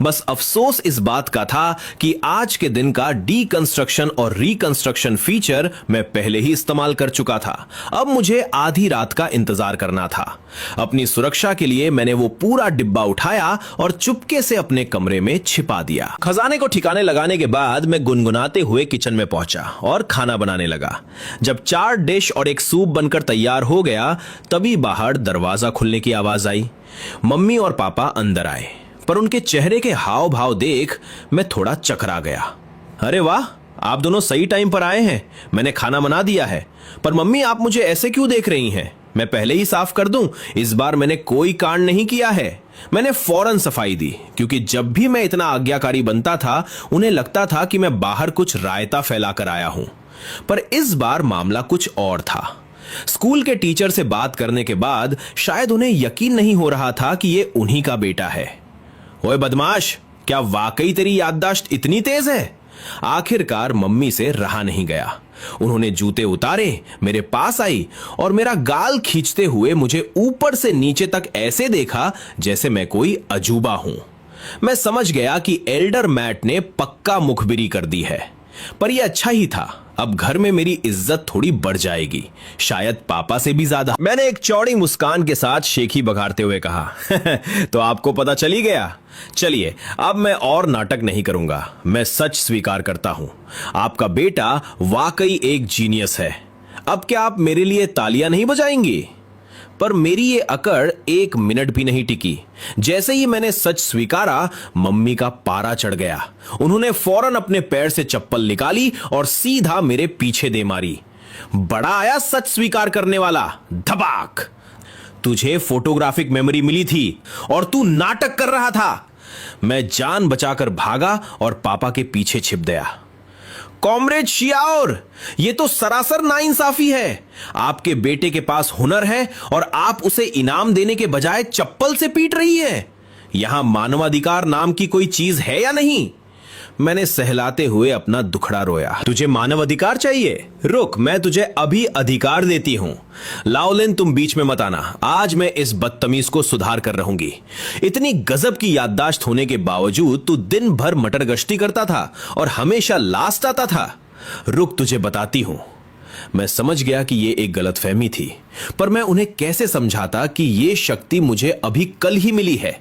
बस अफसोस इस बात का था कि आज के दिन का डीकंस्ट्रक्शन और रिकंस्ट्रक्शन फीचर मैं पहले ही इस्तेमाल कर चुका था। अब मुझे आधी रात का इंतजार करना था। अपनी सुरक्षा के लिए मैंने वो पूरा डिब्बा उठाया और चुपके से अपने कमरे में छिपा दिया। खजाने को ठिकाने लगाने के बाद मैं गुनगुनाते हुए किचन में पहुंचा और खाना बनाने लगा। जब 4 डिश और एक सूप बनकर तैयार हो गया, तभी बाहर दरवाजा खुलने की आवाज आई। मम्मी और पापा अंदर आए, पर उनके चेहरे के हाव भाव देख मैं थोड़ा चकरा गया। अरे वाह, आप दोनों सही टाइम पर आए हैं। मैंने खाना बना दिया है। पर मम्मी, आप मुझे ऐसे क्यों देख रही हैं? मैं पहले ही साफ कर दूं, इस बार मैंने कोई कांड नहीं किया है। मैंने फौरन सफाई दी, क्योंकि जब भी मैं इतना आज्ञाकारी बनता था, उन्हें लगता था कि मैं बाहर कुछ रायता फैला कर आया हूं। पर इस बार मामला कुछ और था। स्कूल के टीचर से बात करने के बाद शायद उन्हें यकीन नहीं हो रहा था कि ये उन्हीं का बेटा है। ओए बदमाश, क्या वाकई तेरी याददाश्त इतनी तेज है? आखिरकार मम्मी से रहा नहीं गया। उन्होंने जूते उतारे, मेरे पास आई और मेरा गाल खींचते हुए मुझे ऊपर से नीचे तक ऐसे देखा जैसे मैं कोई अजूबा हूं। मैं समझ गया कि एल्डर मैट ने पक्का मुखबिरी कर दी है, पर यह अच्छा ही था। अब घर में मेरी इज्जत थोड़ी बढ़ जाएगी, शायद पापा से भी ज्यादा। मैंने एक चौड़ी मुस्कान के साथ शेखी बघारते हुए कहा, तो आपको पता चली गया। चलिए, अब मैं और नाटक नहीं करूंगा। मैं सच स्वीकार करता हूं, आपका बेटा वाकई एक जीनियस है। अब क्या आप मेरे लिए तालियां नहीं बजाएंगी? पर मेरी ये अकड़ 1 मिनट भी नहीं टिकी। जैसे ही मैंने सच स्वीकारा, मम्मी का पारा चढ़ गया। उन्होंने फौरन अपने पैर से चप्पल निकाली और सीधा मेरे पीछे दे मारी। बड़ा आया सच स्वीकार करने वाला। धबाक! तुझे फोटोग्राफिक मेमोरी मिली थी और तू नाटक कर रहा था। मैं जान बचाकर भागा और पापा के पीछे छिप गया। कॉमरेड शियाओर, ये तो सरासर नाइंसाफी है। आपके बेटे के पास हुनर है और आप उसे इनाम देने के बजाय चप्पल से पीट रही है। यहां मानवाधिकार नाम की कोई चीज है या नहीं? मैंने सहलाते हुए अपना दुखड़ा रोया। तुझे मानवाधिकार चाहिए? रुक, मैं तुझे अभी अधिकार देती हूं। लाओलिन, तुम बीच में मत आना। आज मैं इस बदतमीज को सुधार कर रहूंगी। इतनी गजब की याददाश्त होने के बावजूद तू दिन भर मटर गश्ती करता था और हमेशा लास्ट आता था। रुक, तुझे बताती हूं। मैं समझ गया कि ये एक गलतफहमी थी, पर मैं उन्हें कैसे समझाता कि ये शक्ति मुझे अभी कल ही मिली है।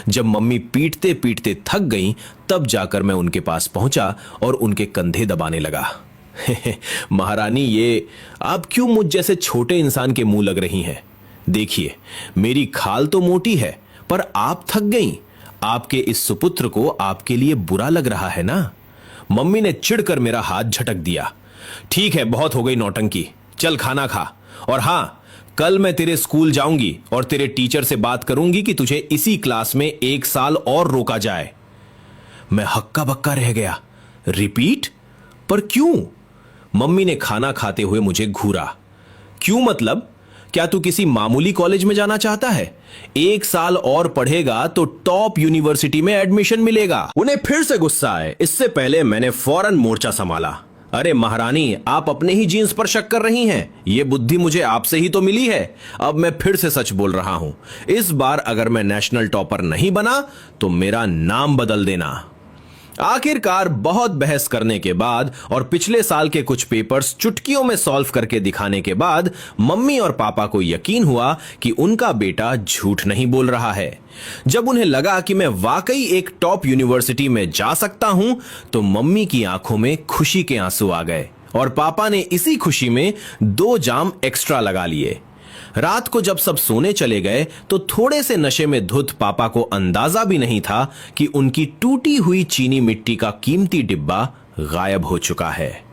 जब मम्मी पीटते पीटते थक गईं, तब जाकर मैं उनके पास पहुंचा और उनके कंधे दबाने लगा। महारानी, ये आप क्यों मुझ जैसे छोटे इंसान के मुंह लग रही हैं? देखिए, मेरी खाल तो मोटी है, पर आप थक गईं। आपके इस सुपुत्र को आपके लिए बुरा लग रहा है ना? मम्मी ने चिढ़कर मेरा हाथ झटक दिया। ठीक है, बहुत हो गई नौटंकी, चल खाना खा। और हां, कल मैं तेरे स्कूल जाऊंगी और तेरे टीचर से बात करूंगी कि तुझे इसी क्लास में 1 साल और रोका जाए। मैं हक्का बक्का रह गया। रिपीट? पर क्यों? मम्मी ने खाना खाते हुए मुझे घूरा। क्यों मतलब? क्या तू किसी मामूली कॉलेज में जाना चाहता है? 1 साल और पढ़ेगा तो टॉप यूनिवर्सिटी में एडमिशन मिलेगा। उन्हें फिर से गुस्सा आए। इससे पहले मैंने फौरन मोर्चा संभाला। अरे महारानी, आप अपने ही जीन्स पर शक कर रही हैं। यह बुद्धि मुझे आपसे ही तो मिली है। अब मैं फिर से सच बोल रहा हूं। इस बार अगर मैं नेशनल टॉपर नहीं बना तो मेरा नाम बदल देना। आखिरकार बहुत बहस करने के बाद और पिछले साल के कुछ पेपर्स चुटकियों में सॉल्व करके दिखाने के बाद मम्मी और पापा को यकीन हुआ कि उनका बेटा झूठ नहीं बोल रहा है। जब उन्हें लगा कि मैं वाकई एक टॉप यूनिवर्सिटी में जा सकता हूं, तो मम्मी की आंखों में खुशी के आंसू आ गए और पापा ने इसी खुशी में 2 जाम एक्स्ट्रा लगा लिए। रात को जब सब सोने चले गए तो थोड़े से नशे में धुत पापा को अंदाजा भी नहीं था कि उनकी टूटी हुई चीनी मिट्टी का कीमती डिब्बा गायब हो चुका है।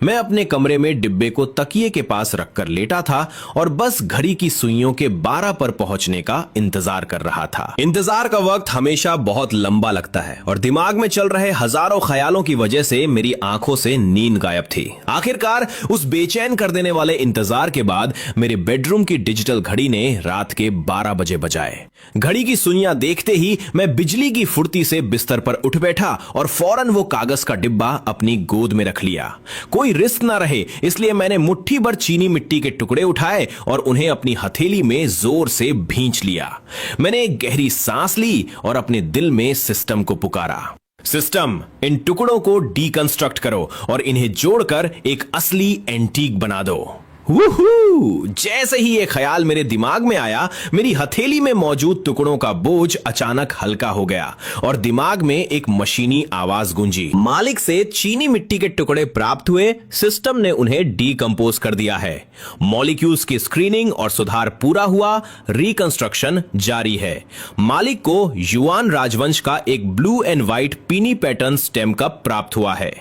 मैं अपने कमरे में डिब्बे को तकिए के पास रखकर लेटा था और बस घड़ी की सुइयों के 12 पर पहुंचने का इंतजार कर रहा था। इंतजार का वक्त हमेशा बहुत लंबा लगता है और दिमाग में चल रहे हजारों ख्यालों की वजह से मेरी आंखों से नींद गायब थी। आखिरकार उस बेचैन कर देने वाले इंतजार के बाद मेरे बेडरूम की डिजिटल घड़ी ने रात के 12 बजे बजाए। घड़ी की सुइयां देखते ही मैं बिजली की फुर्ती से बिस्तर पर उठ बैठा और फौरन वो कागज का डिब्बा अपनी गोद में रख लिया। कोई रिस्क ना रहे, इसलिए मैंने मुट्ठी भर चीनी मिट्टी के टुकड़े उठाए और उन्हें अपनी हथेली में जोर से भींच लिया। मैंने एक गहरी सांस ली और अपने दिल में सिस्टम को पुकारा। सिस्टम, इन टुकड़ों को डीकंस्ट्रक्ट करो और इन्हें जोड़कर एक असली एंटीक बना दो। वूहू! जैसे ही ये ख्याल मेरे दिमाग में आया, मेरी हथेली में मौजूद टुकड़ों का बोझ अचानक हल्का हो गया और दिमाग में एक मशीनी आवाज गूंजी। मालिक से चीनी मिट्टी के टुकड़े प्राप्त हुए, सिस्टम ने उन्हें डीकंपोज कर दिया है। मॉलिक्यूल्स की स्क्रीनिंग और सुधार पूरा हुआ, रिकंस्ट्रक्शन जारी है। मालिक को युआन राजवंश का एक ब्लू एंड व्हाइट पीनी पैटर्न स्टेम कप प्राप्त हुआ है।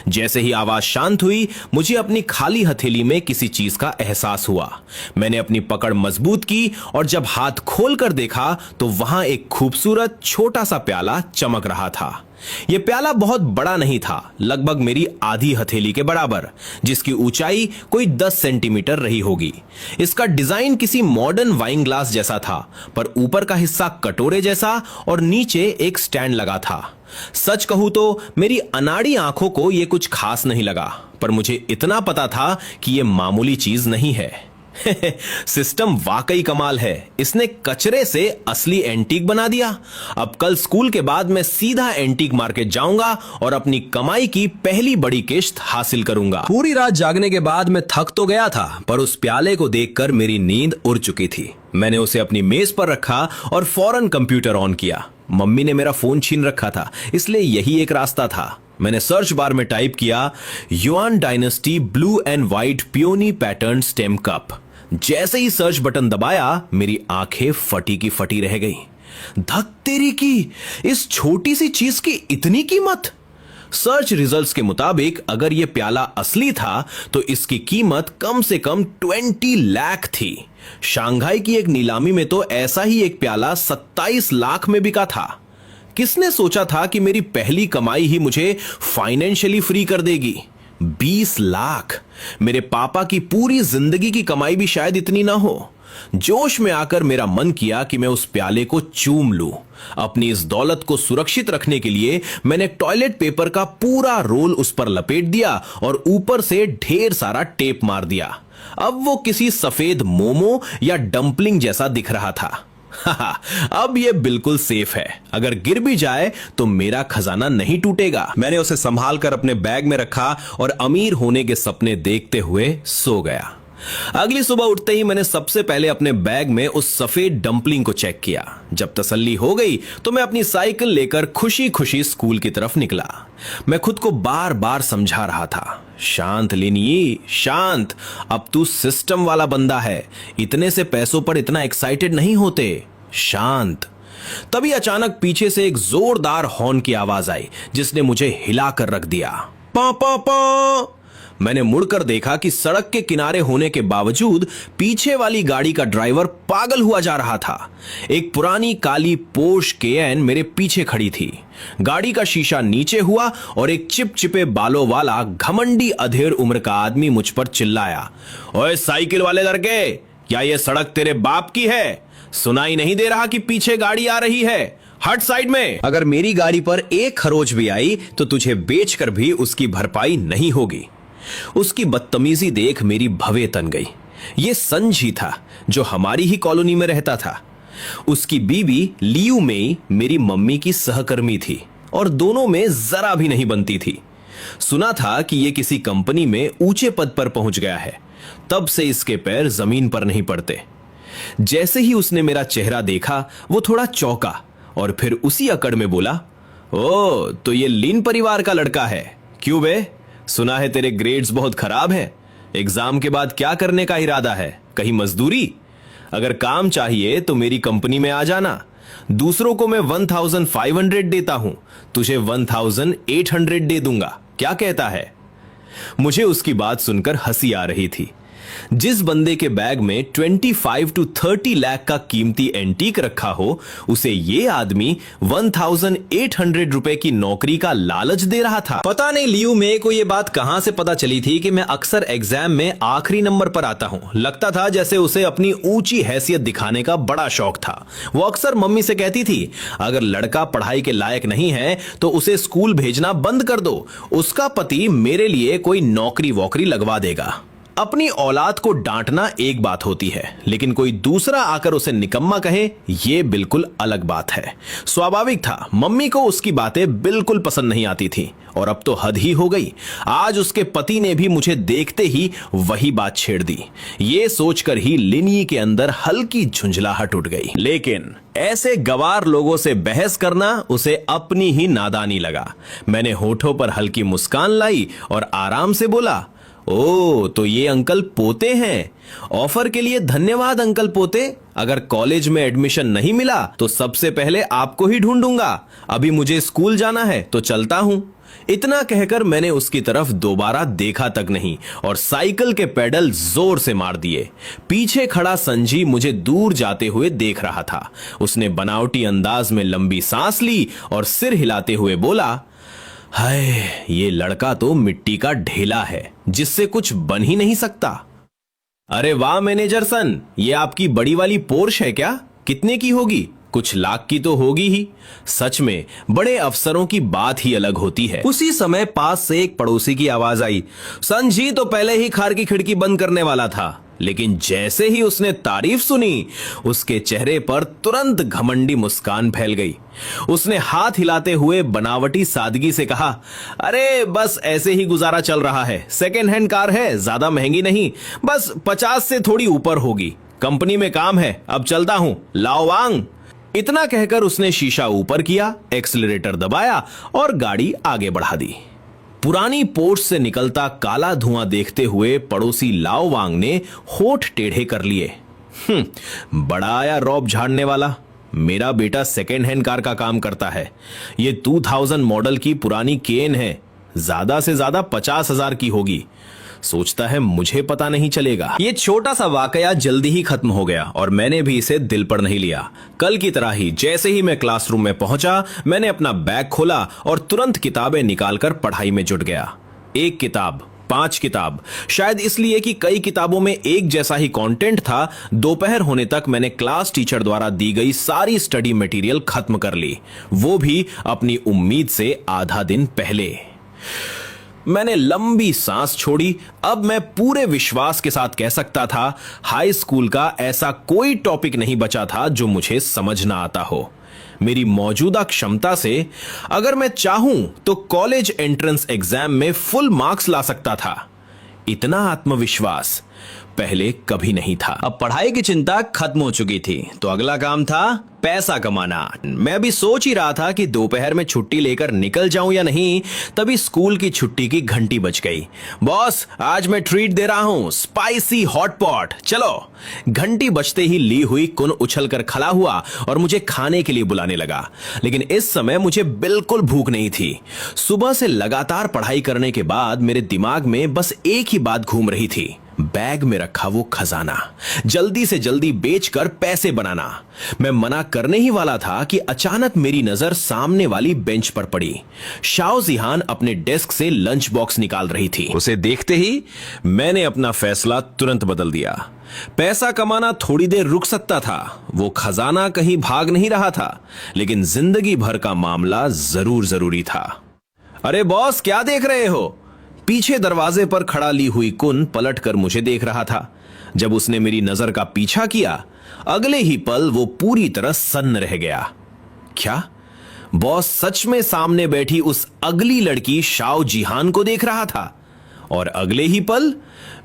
जैसे ही आवाज शांत हुई, मुझे अपनी खाली हथेली में किसी चीज का एहसास हुआ। मैंने अपनी पकड़ मजबूत की और जब हाथ खोलकर देखा तो वहां एक खूबसूरत छोटा सा प्याला चमक रहा था। यह प्याला बहुत बड़ा नहीं था, लगभग मेरी आधी हथेली के बराबर, जिसकी ऊंचाई कोई 10 सेंटीमीटर रही होगी। इसका डिजाइन किसी मॉडर्न वाइन ग्लास जैसा था, पर ऊपर का हिस्सा कटोरे जैसा और नीचे एक स्टैंड लगा था। सच कहूं तो मेरी अनाड़ी आंखों को यह कुछ खास नहीं लगा, पर मुझे इतना पता था कि यह मामूली चीज नहीं है। सिस्टम वाकई कमाल है। इसने कचरे से असली एंटीक बना दिया। अब कल स्कूल के बाद मैं सीधा एंटीक मार्केट जाऊंगा और अपनी कमाई की पहली बड़ी किश्त हासिल करूंगा। पूरी रात जागने के बाद मैं थक तो गया था, पर उस प्याले को देखकर मेरी नींद उड़ चुकी थी। मैंने उसे अपनी मेज पर रखा और फौरन कंप्यूटर ऑन किया। मम्मी ने मेरा फोन छीन रखा था, इसलिए यही एक रास्ता था। मैंने सर्च बार में टाइप किया yuan dynasty blue and white peony pattern stem cup. जैसे ही सर्च बटन दबाया, मेरी आंखें फटी की फटी रह गई। धक तेरी की, इस छोटी सी चीज की इतनी कीमत! सर्च रिजल्ट्स के मुताबिक अगर यह प्याला असली था तो इसकी कीमत कम से कम 20 लाख थी। शंघाई की एक नीलामी में तो ऐसा ही एक प्याला 27 लाख में बिका था। किसने सोचा था कि मेरी पहली कमाई ही मुझे फाइनेंशियली फ्री कर देगी? 20 लाख! मेरे पापा की पूरी जिंदगी की कमाई भी शायद इतनी ना हो। जोश में आकर मेरा मन किया कि मैं उस प्याले को चूम लूं। अपनी इस दौलत को सुरक्षित रखने के लिए मैंने टॉयलेट पेपर का पूरा रोल उस पर लपेट दिया और ऊपर से ढेर सारा टेप मार दिया। अब वो किसी सफेद मोमो या डंपलिंग जैसा दिख रहा था। अब ये बिल्कुल सेफ है। अगर गिर भी जाए तो मेरा खजाना नहीं टूटेगा। मैंने उसे संभाल कर अपने बैग में रखा और अमीर होने के सपने देखते हुए सो गया। अगली सुबह उठते ही मैंने सबसे पहले अपने बैग में उस सफेद डंपलिंग को चेक किया। जब तसल्ली हो गई तो मैं अपनी साइकिल लेकर खुशी खुशी स्कूल की तरफ निकला। मैं खुद को बार बार समझा रहा था, शांत लिनिये, शांत। अब तू सिस्टम वाला बंदा है, इतने से पैसों पर इतना एक्साइटेड नहीं होते, शांत। तभी अचानक पीछे से एक जोरदार हॉर्न की आवाज आई जिसने मुझे हिलाकर रख दिया। पा पा पा। मैंने मुड़कर देखा कि सड़क के किनारे होने के बावजूद पीछे वाली गाड़ी का ड्राइवर पागल हुआ जा रहा था। एक पुरानी काली पोर्श केएन मेरे पीछे खड़ी थी। गाड़ी का शीशा नीचे हुआ और एक चिपचिपे बालों वाला घमंडी अधेड़ उम्र का आदमी मुझ पर चिल्लाया, ओए साइकिल वाले लड़के, क्या यह सड़क तेरे बाप की है? सुनाई नहीं दे रहा कि पीछे गाड़ी आ रही है? हट साइड में। अगर मेरी गाड़ी पर एक खरोच भी आई तो तुझे बेचकर भी उसकी भरपाई नहीं होगी। उसकी बदतमीजी देख मेरी भवें तन गई। ये संजी था जो हमारी ही कॉलोनी में रहता था। उसकी बीवी लियू मेई मेरी मम्मी की सहकर्मी थी और दोनों में जरा भी नहीं बनती थी। सुना था कि ये किसी कंपनी में ऊंचे पद पर पहुंच गया है, तब से इसके पैर जमीन पर नहीं पड़ते। जैसे ही उसने मेरा चेहरा देखा वो थोड़ा चौंका और फिर उसी अकड़ में बोला, ओ तो ये लिन परिवार का लड़का है। क्यों बे, सुना है तेरे ग्रेड्स बहुत खराब है। एग्जाम के बाद क्या करने का इरादा है? कहीं मजदूरी? अगर काम चाहिए तो मेरी कंपनी में आ जाना। दूसरों को मैं 1500 देता हूं, तुझे 1800 दे दूंगा। क्या कहता है? मुझे उसकी बात सुनकर हंसी आ रही थी। जिस बंदे के बैग में 25 to 30 लाख का कीमती एंटीक रखा हो, उसे ये आदमी 1800 रुपए की नौकरी का लालच दे रहा था। पता नहीं लियू मे को ये बात कहां से पता चली थी कि मैं अक्सर एग्जाम में आखिरी नंबर पर आता हूं। लगता था जैसे उसे अपनी ऊंची हैसियत दिखाने का बड़ा शौक था। वो अक्सर मम्मी से कहती थी, अगर लड़का पढ़ाई के लायक नहीं है तो उसे स्कूल भेजना बंद कर दो, उसका पति मेरे लिए कोई नौकरी वोकरी लगवा देगा। अपनी औलाद को डांटना एक बात होती है, लेकिन कोई दूसरा आकर उसे निकम्मा कहे, यह बिल्कुल अलग बात है। स्वाभाविक था, मम्मी को उसकी बातें बिल्कुल पसंद नहीं आती थी और अब तो हद ही हो गई। आज उसके पति ने भी मुझे देखते ही वही बात छेड़ दी। ये सोचकर ही लिनी के अंदर हल्की झुंझलाहट उठ गई। लेकिन ऐसे गवार लोगों से बहस करना उसे अपनी ही नादानी लगा। मैंने होठों पर हल्की मुस्कान लाई और आराम से बोला, ओ तो ये अंकल पोते हैं। ऑफर के लिए धन्यवाद अंकल पोते। अगर कॉलेज में एडमिशन नहीं मिला तो सबसे पहले आपको ही ढूंढूंगा। अभी मुझे स्कूल जाना है तो चलता हूं। इतना कहकर मैंने उसकी तरफ दोबारा देखा तक नहीं और साइकिल के पेडल जोर से मार दिए। पीछे खड़ा संजी मुझे दूर जाते हुए देख रहा था। उसने बनावटी अंदाज में लंबी सांस ली और सिर हिलाते हुए बोला, हाय, ये लड़का तो मिट्टी का ढेला है जिससे कुछ बन ही नहीं सकता। अरे वाह मैनेजर सन, ये आपकी बड़ी वाली पोर्श है क्या? कितने की होगी? कुछ लाख की तो होगी ही। सच में बड़े अफसरों की बात ही अलग होती है। उसी समय पास से एक पड़ोसी की आवाज आई। संजी तो पहले ही कार की खिड़की बंद करने वाला था, लेकिन जैसे ही उसने तारीफ सुनी, उसके चेहरे पर तुरंत घमंडी मुस्कान फैल गई। उसने हाथ हिलाते हुए बनावटी सादगी से कहा, अरे बस ऐसे ही गुजारा चल रहा है। सेकेंड हैंड कार है, ज्यादा महंगी नहीं, बस 50 से थोड़ी ऊपर होगी। कंपनी में काम है, अब चलता हूं, लाओ वांग। इतना कहकर उसने शीशा ऊपर किया, एक्सीलरेटर दबाया और गाड़ी आगे बढ़ा दी। पुरानी पोर्श से निकलता काला धुआं देखते हुए पड़ोसी लाओ वांग ने होठ टेढ़े कर लिए। बड़ा आया रौब झाड़ने वाला। मेरा बेटा सेकेंड हैंड कार का काम करता है। ये 2000 मॉडल की पुरानी केन है, ज्यादा से ज्यादा 50,000 की होगी। सोचता है मुझे पता नहीं चलेगा। ये छोटा सा वाकया जल्दी ही खत्म हो गया और मैंने भी इसे दिल पर नहीं लिया। कल की तरह ही जैसे ही मैं क्लासरूम में पहुंचा, मैंने अपना बैग खोला और तुरंत किताबें निकालकर पढ़ाई में जुट गया। 1 किताब, 5 किताब, शायद इसलिए कि कई किताबों में एक जैसा ही कंटेंट था। दोपहर होने तक मैंने क्लास टीचर द्वारा दी गई सारी स्टडी मटेरियल खत्म कर ली, वो भी अपनी उम्मीद से आधा दिन पहले। मैंने लंबी सांस छोड़ी। अब मैं पूरे विश्वास के साथ कह सकता था, हाई स्कूल का ऐसा कोई टॉपिक नहीं बचा था जो मुझे समझ ना आता हो। मेरी मौजूदा क्षमता से अगर मैं चाहूं तो कॉलेज एंट्रेंस एग्जाम में फुल मार्क्स ला सकता था। इतना आत्मविश्वास पहले कभी नहीं था। अब पढ़ाई की चिंता खत्म हो चुकी थी, तो अगला काम था पैसा कमाना। मैं भी सोच ही रहा था कि दोपहर में छुट्टी लेकर निकल जाऊं या नहीं, तभी स्कूल की छुट्टी की घंटी बज गई। बॉस, आज मैं ट्रीट दे रहा हूं, स्पाइसी हॉट पॉट, चलो। घंटी बजते ही ली हुई कुन उछलकर खड़ा हुआ और मुझे खाने के लिए बुलाने लगा। लेकिन इस समय मुझे बिल्कुल भूख नहीं थी। सुबह से लगातार पढ़ाई करने के बाद मेरे दिमाग में बस एक ही बात घूम रही थी, बैग में रखा वो खजाना जल्दी से जल्दी बेचकर पैसे बनाना। मैं मना करने ही वाला था कि अचानक मेरी नजर सामने वाली बेंच पर पड़ी। शाओ जिहान अपने डेस्क से लंच बॉक्स निकाल रही थी। उसे देखते ही मैंने अपना फैसला तुरंत बदल दिया। पैसा कमाना थोड़ी देर रुक सकता था, वो खजाना कहीं भाग नहीं रहा था, लेकिन जिंदगी भर का मामला जरूर जरूरी था। अरे बॉस, क्या देख रहे हो? पीछे दरवाजे पर खड़ा ली हुई कुन पलटकर मुझे देख रहा था। जब उसने मेरी नजर का पीछा किया, अगले ही पल वो पूरी तरह सन्न रह गया। क्या बॉस सच में सामने बैठी उस अगली लड़की शाओ जिहान को देख रहा था? और अगले ही पल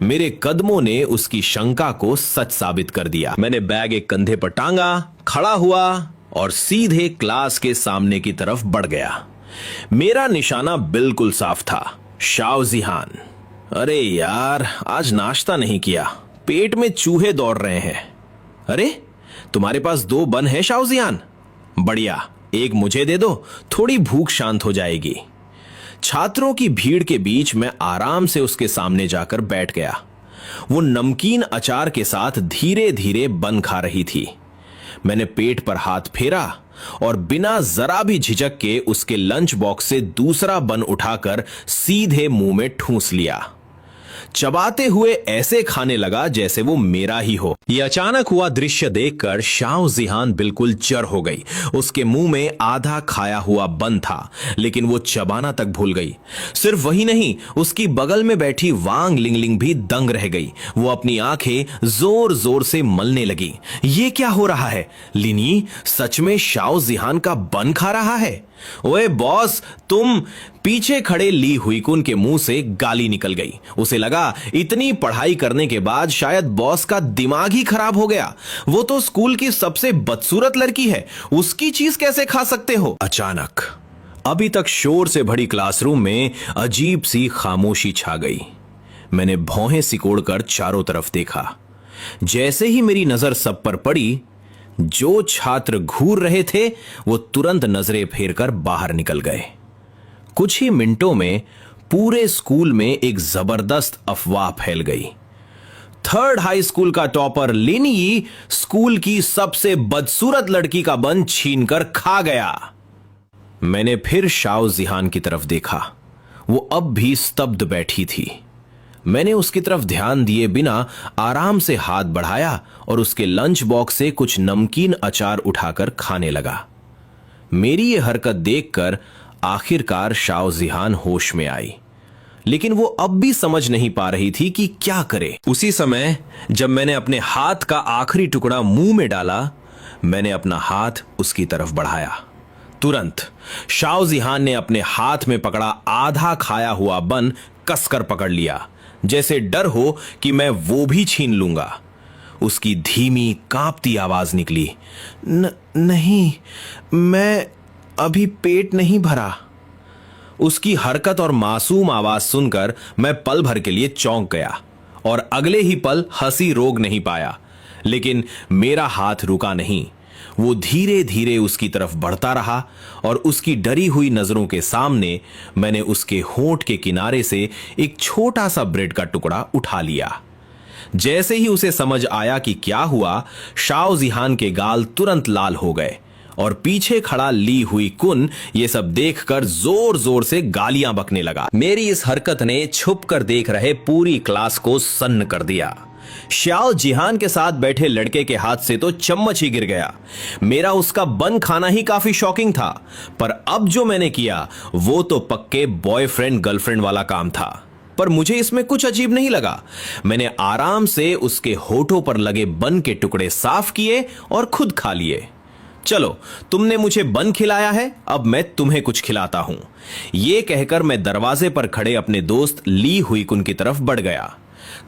मेरे कदमों ने उसकी शंका को सच साबित कर दिया। मैंने बैग एक कंधे पर टांगा, खड़ा हुआ और सीधे क्लास के सामने की तरफ बढ़ गया। मेरा निशाना बिल्कुल साफ था, शाओ जिहान। अरे यार, आज नाश्ता नहीं किया, पेट में चूहे दौड़ रहे हैं। अरे, तुम्हारे पास 2 बन है शाओ जिहान? बढ़िया, एक मुझे दे दो, थोड़ी भूख शांत हो जाएगी। छात्रों की भीड़ के बीच मैं आराम से उसके सामने जाकर बैठ गया। वो नमकीन अचार के साथ धीरे धीरे बन खा रही थी। मैंने पेट पर हाथ फेरा और बिना जरा भी झिझक के उसके लंच बॉक्स से दूसरा बन उठाकर सीधे मुंह में ठूंस लिया। चबाते हुए ऐसे खाने लगा जैसे वो मेरा ही हो। यह अचानक हुआ दृश्य देखकर शाओ जिहान बिल्कुल चर हो गई। उसके मुंह में आधा खाया हुआ बन था, लेकिन वो चबाना तक भूल गई। सिर्फ वही नहीं, उसकी बगल में बैठी वांग लिंगलिंग भी दंग रह गई। वो अपनी आंखें जोर जोर से मलने लगी। ये क्या हो रहा है? लिनी सच में शाओ जिहान का बन खा रहा है? ओए बॉस, तुम! पीछे खड़े ली हुईकुन के मुंह से गाली निकल गई। उसे लगा इतनी पढ़ाई करने के बाद शायद बॉस का दिमाग ही खराब हो गया। वो तो स्कूल की सबसे बदसूरत लड़की है, उसकी चीज कैसे खा सकते हो? अचानक अभी तक शोर से भरी क्लासरूम में अजीब सी खामोशी छा गई। मैंने भौहें सिकोड़कर चारों तरफ देखा। जैसे ही मेरी नजर सब पर पड़ी, जो छात्र घूर रहे थे वो तुरंत नजरें फेरकर बाहर निकल गए। कुछ ही मिनटों में पूरे स्कूल में एक जबरदस्त अफवाह फैल गई। 3rd हाई स्कूल का टॉपर लिनी स्कूल की सबसे बदसूरत लड़की का बन छीनकर खा गया। मैंने फिर शाओ जिहान की तरफ देखा। वो अब भी स्तब्ध बैठी थी। मैंने उसकी तरफ ध्यान दिए बिना आराम से हाथ बढ़ाया और उसके लंच बॉक्स से कुछ नमकीन अचार उठाकर खाने लगा। मेरी यह हरकत देखकर आखिरकार शाओ जिहान होश में आई, लेकिन वो अब भी समझ नहीं पा रही थी कि क्या करे। उसी समय जब मैंने अपने हाथ का आखिरी टुकड़ा मुंह में डाला, मैंने अपना हाथ उसकी तरफ बढ़ाया। तुरंत शाओ जिहान ने अपने हाथ में पकड़ा आधा खाया हुआ बन कसकर पकड़ लिया, जैसे डर हो कि मैं वो भी छीन लूंगा। उसकी धीमी कांपती आवाज निकली, नहीं, मैं अभी पेट नहीं भरा। उसकी हरकत और मासूम आवाज सुनकर मैं पल भर के लिए चौंक गया और अगले ही पल हंसी रोक नहीं पाया। लेकिन मेरा हाथ रुका नहीं। वो धीरे धीरे उसकी तरफ बढ़ता रहा और उसकी डरी हुई नजरों के सामने मैंने उसके होंठ के किनारे से एक छोटा सा ब्रेड का टुकड़ा उठा लिया। जैसे ही उसे समझ आया कि क्या हुआ, शाओ जिहान के गाल तुरंत लाल हो गए और पीछे खड़ा ली हुई कुन ये सब देखकर जोर जोर से गालियां बकने लगा। मेरी इस हरकत ने छुप कर देख रहे पूरी क्लास को सन्न कर दिया। शाओ जिहान के साथ बैठे लड़के के हाथ से तो चम्मच ही गिर गया। मेरा उसका बन खाना ही काफी शॉकिंग था, पर अब जो मैंने किया वो तो पक्के बॉयफ्रेंड गर्लफ्रेंड वाला काम था। पर मुझे इसमें कुछ अजीब नहीं लगा। मैंने आराम से उसके होठों पर लगे बन के टुकड़े साफ किए और खुद खा लिए। चलो, तुमने मुझे बन खिलाया है, अब मैं तुम्हें कुछ खिलाता हूं। यह कहकर मैं दरवाजे पर खड़े अपने दोस्त ली हुईकुन की तरफ बढ़ गया।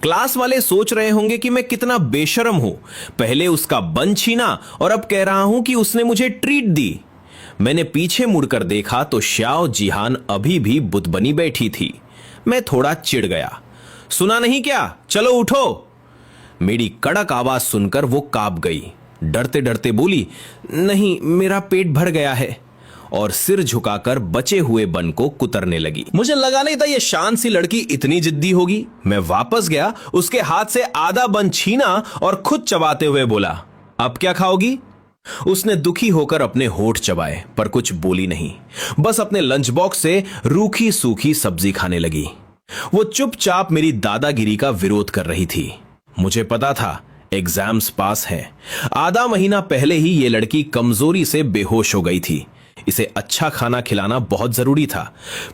क्लास वाले सोच रहे होंगे कि मैं कितना बेशर्म हूं। पहले उसका बन छीना और अब कह रहा हूं कि उसने मुझे ट्रीट दी। मैंने पीछे मुड़कर देखा तो श्याओ जिहान अभी भी बुत बनी बैठी थी। मैं थोड़ा चिढ़ गया। सुना नहीं क्या? चलो उठो। मेरी कड़क आवाज सुनकर वो कांप गई। डरते डरते बोली, नहीं, मेरा पेट भर गया है, और सिर झुकाकर बचे हुए बन को कुतरने लगी। मुझे लगा नहीं था ये शांत सी लड़की इतनी जिद्दी होगी। मैं वापस गया, उसके हाथ से आधा बन छीना और खुद चबाते हुए बोला, अब क्या खाओगी? उसने दुखी होकर अपने होठ चबाए पर कुछ बोली नहीं, बस अपने लंच बॉक्स से रूखी सूखी सब्जी खाने लगी। वो चुपचाप मेरी दादागिरी का विरोध कर रही थी। मुझे पता था एग्जाम्स पास हैं। आधा महीना पहले ही ये लड़की कमजोरी से बेहोश हो गई थी। इसे अच्छा खाना खिलाना बहुत जरूरी था।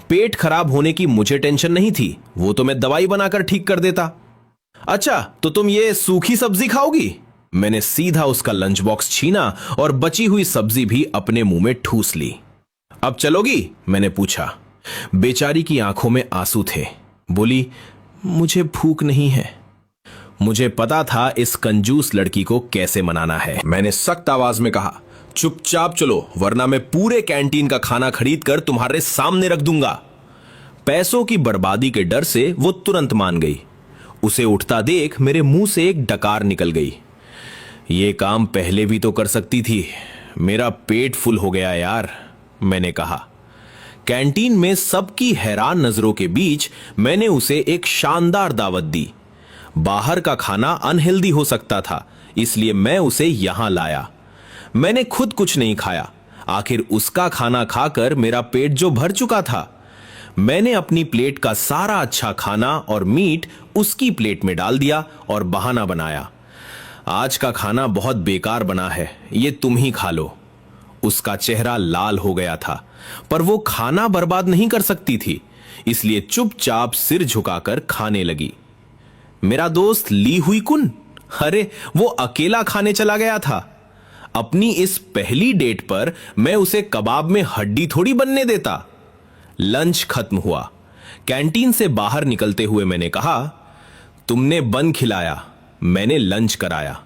पेट खराब होने की मुझे टेंशन नहीं थी, वो तो मैं दवाई बनाकर ठीक कर देता। अच्छा, तो तुम ये सूखी सब्जी खाओगी? मैंने सीधा उसका लंच बॉक्स छीना और बची हुई सब्जी भी अपने मुंह में ठूस ली। अब चलोगी? मैंने पूछा। बेचारी की आंखों में आंसू थे। बोली, मुझे भूख नहीं है। मुझे पता था इस कंजूस लड़की को कैसे मनाना है। मैंने सख्त आवाज में कहा, चुपचाप चलो, वरना मैं पूरे कैंटीन का खाना खरीद कर तुम्हारे सामने रख दूंगा। पैसों की बर्बादी के डर से वो तुरंत मान गई। उसे उठता देख मेरे मुंह से एक डकार निकल गई। ये काम पहले भी तो कर सकती थी। मेरा पेट फुल हो गया यार, मैंने कहा। कैंटीन में सबकी हैरान नजरों के बीच मैंने उसे एक शानदार दावत दी। बाहर का खाना अनहेल्दी हो सकता था, इसलिए मैं उसे यहां लाया। मैंने खुद कुछ नहीं खाया। आखिर उसका खाना खाकर मेरा पेट जो भर चुका था। मैंने अपनी प्लेट का सारा अच्छा खाना और मीट उसकी प्लेट में डाल दिया और बहाना बनाया, आज का खाना बहुत बेकार बना है, ये तुम ही खा लो। उसका चेहरा लाल हो गया था, पर वो खाना बर्बाद नहीं कर सकती थी, इसलिए चुपचाप सिर झुकाकर खाने लगी। मेरा दोस्त ली हुई कुन, अरे वो अकेला खाने चला गया था। अपनी इस पहली डेट पर मैं उसे कबाब में हड्डी थोड़ी बनने देता। लंच खत्म हुआ। कैंटीन से बाहर निकलते हुए मैंने कहा, तुमने बन खिलाया, मैंने लंच कराया,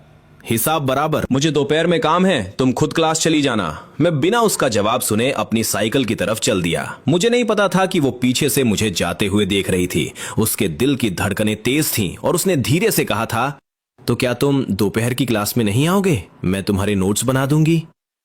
हिसाब बराबर। मुझे दोपहर में काम है, तुम खुद क्लास चली जाना। मैं बिना उसका जवाब सुने अपनी साइकिल की तरफ चल दिया। मुझे नहीं पता था कि वो पीछे से मुझे जाते हुए देख रही थी। उसके दिल की धड़कनें तेज थीं और उसने धीरे से कहा था, तो क्या तुम दोपहर की क्लास में नहीं आओगे? मैं तुम्हारे नोट्स बना दूंगी।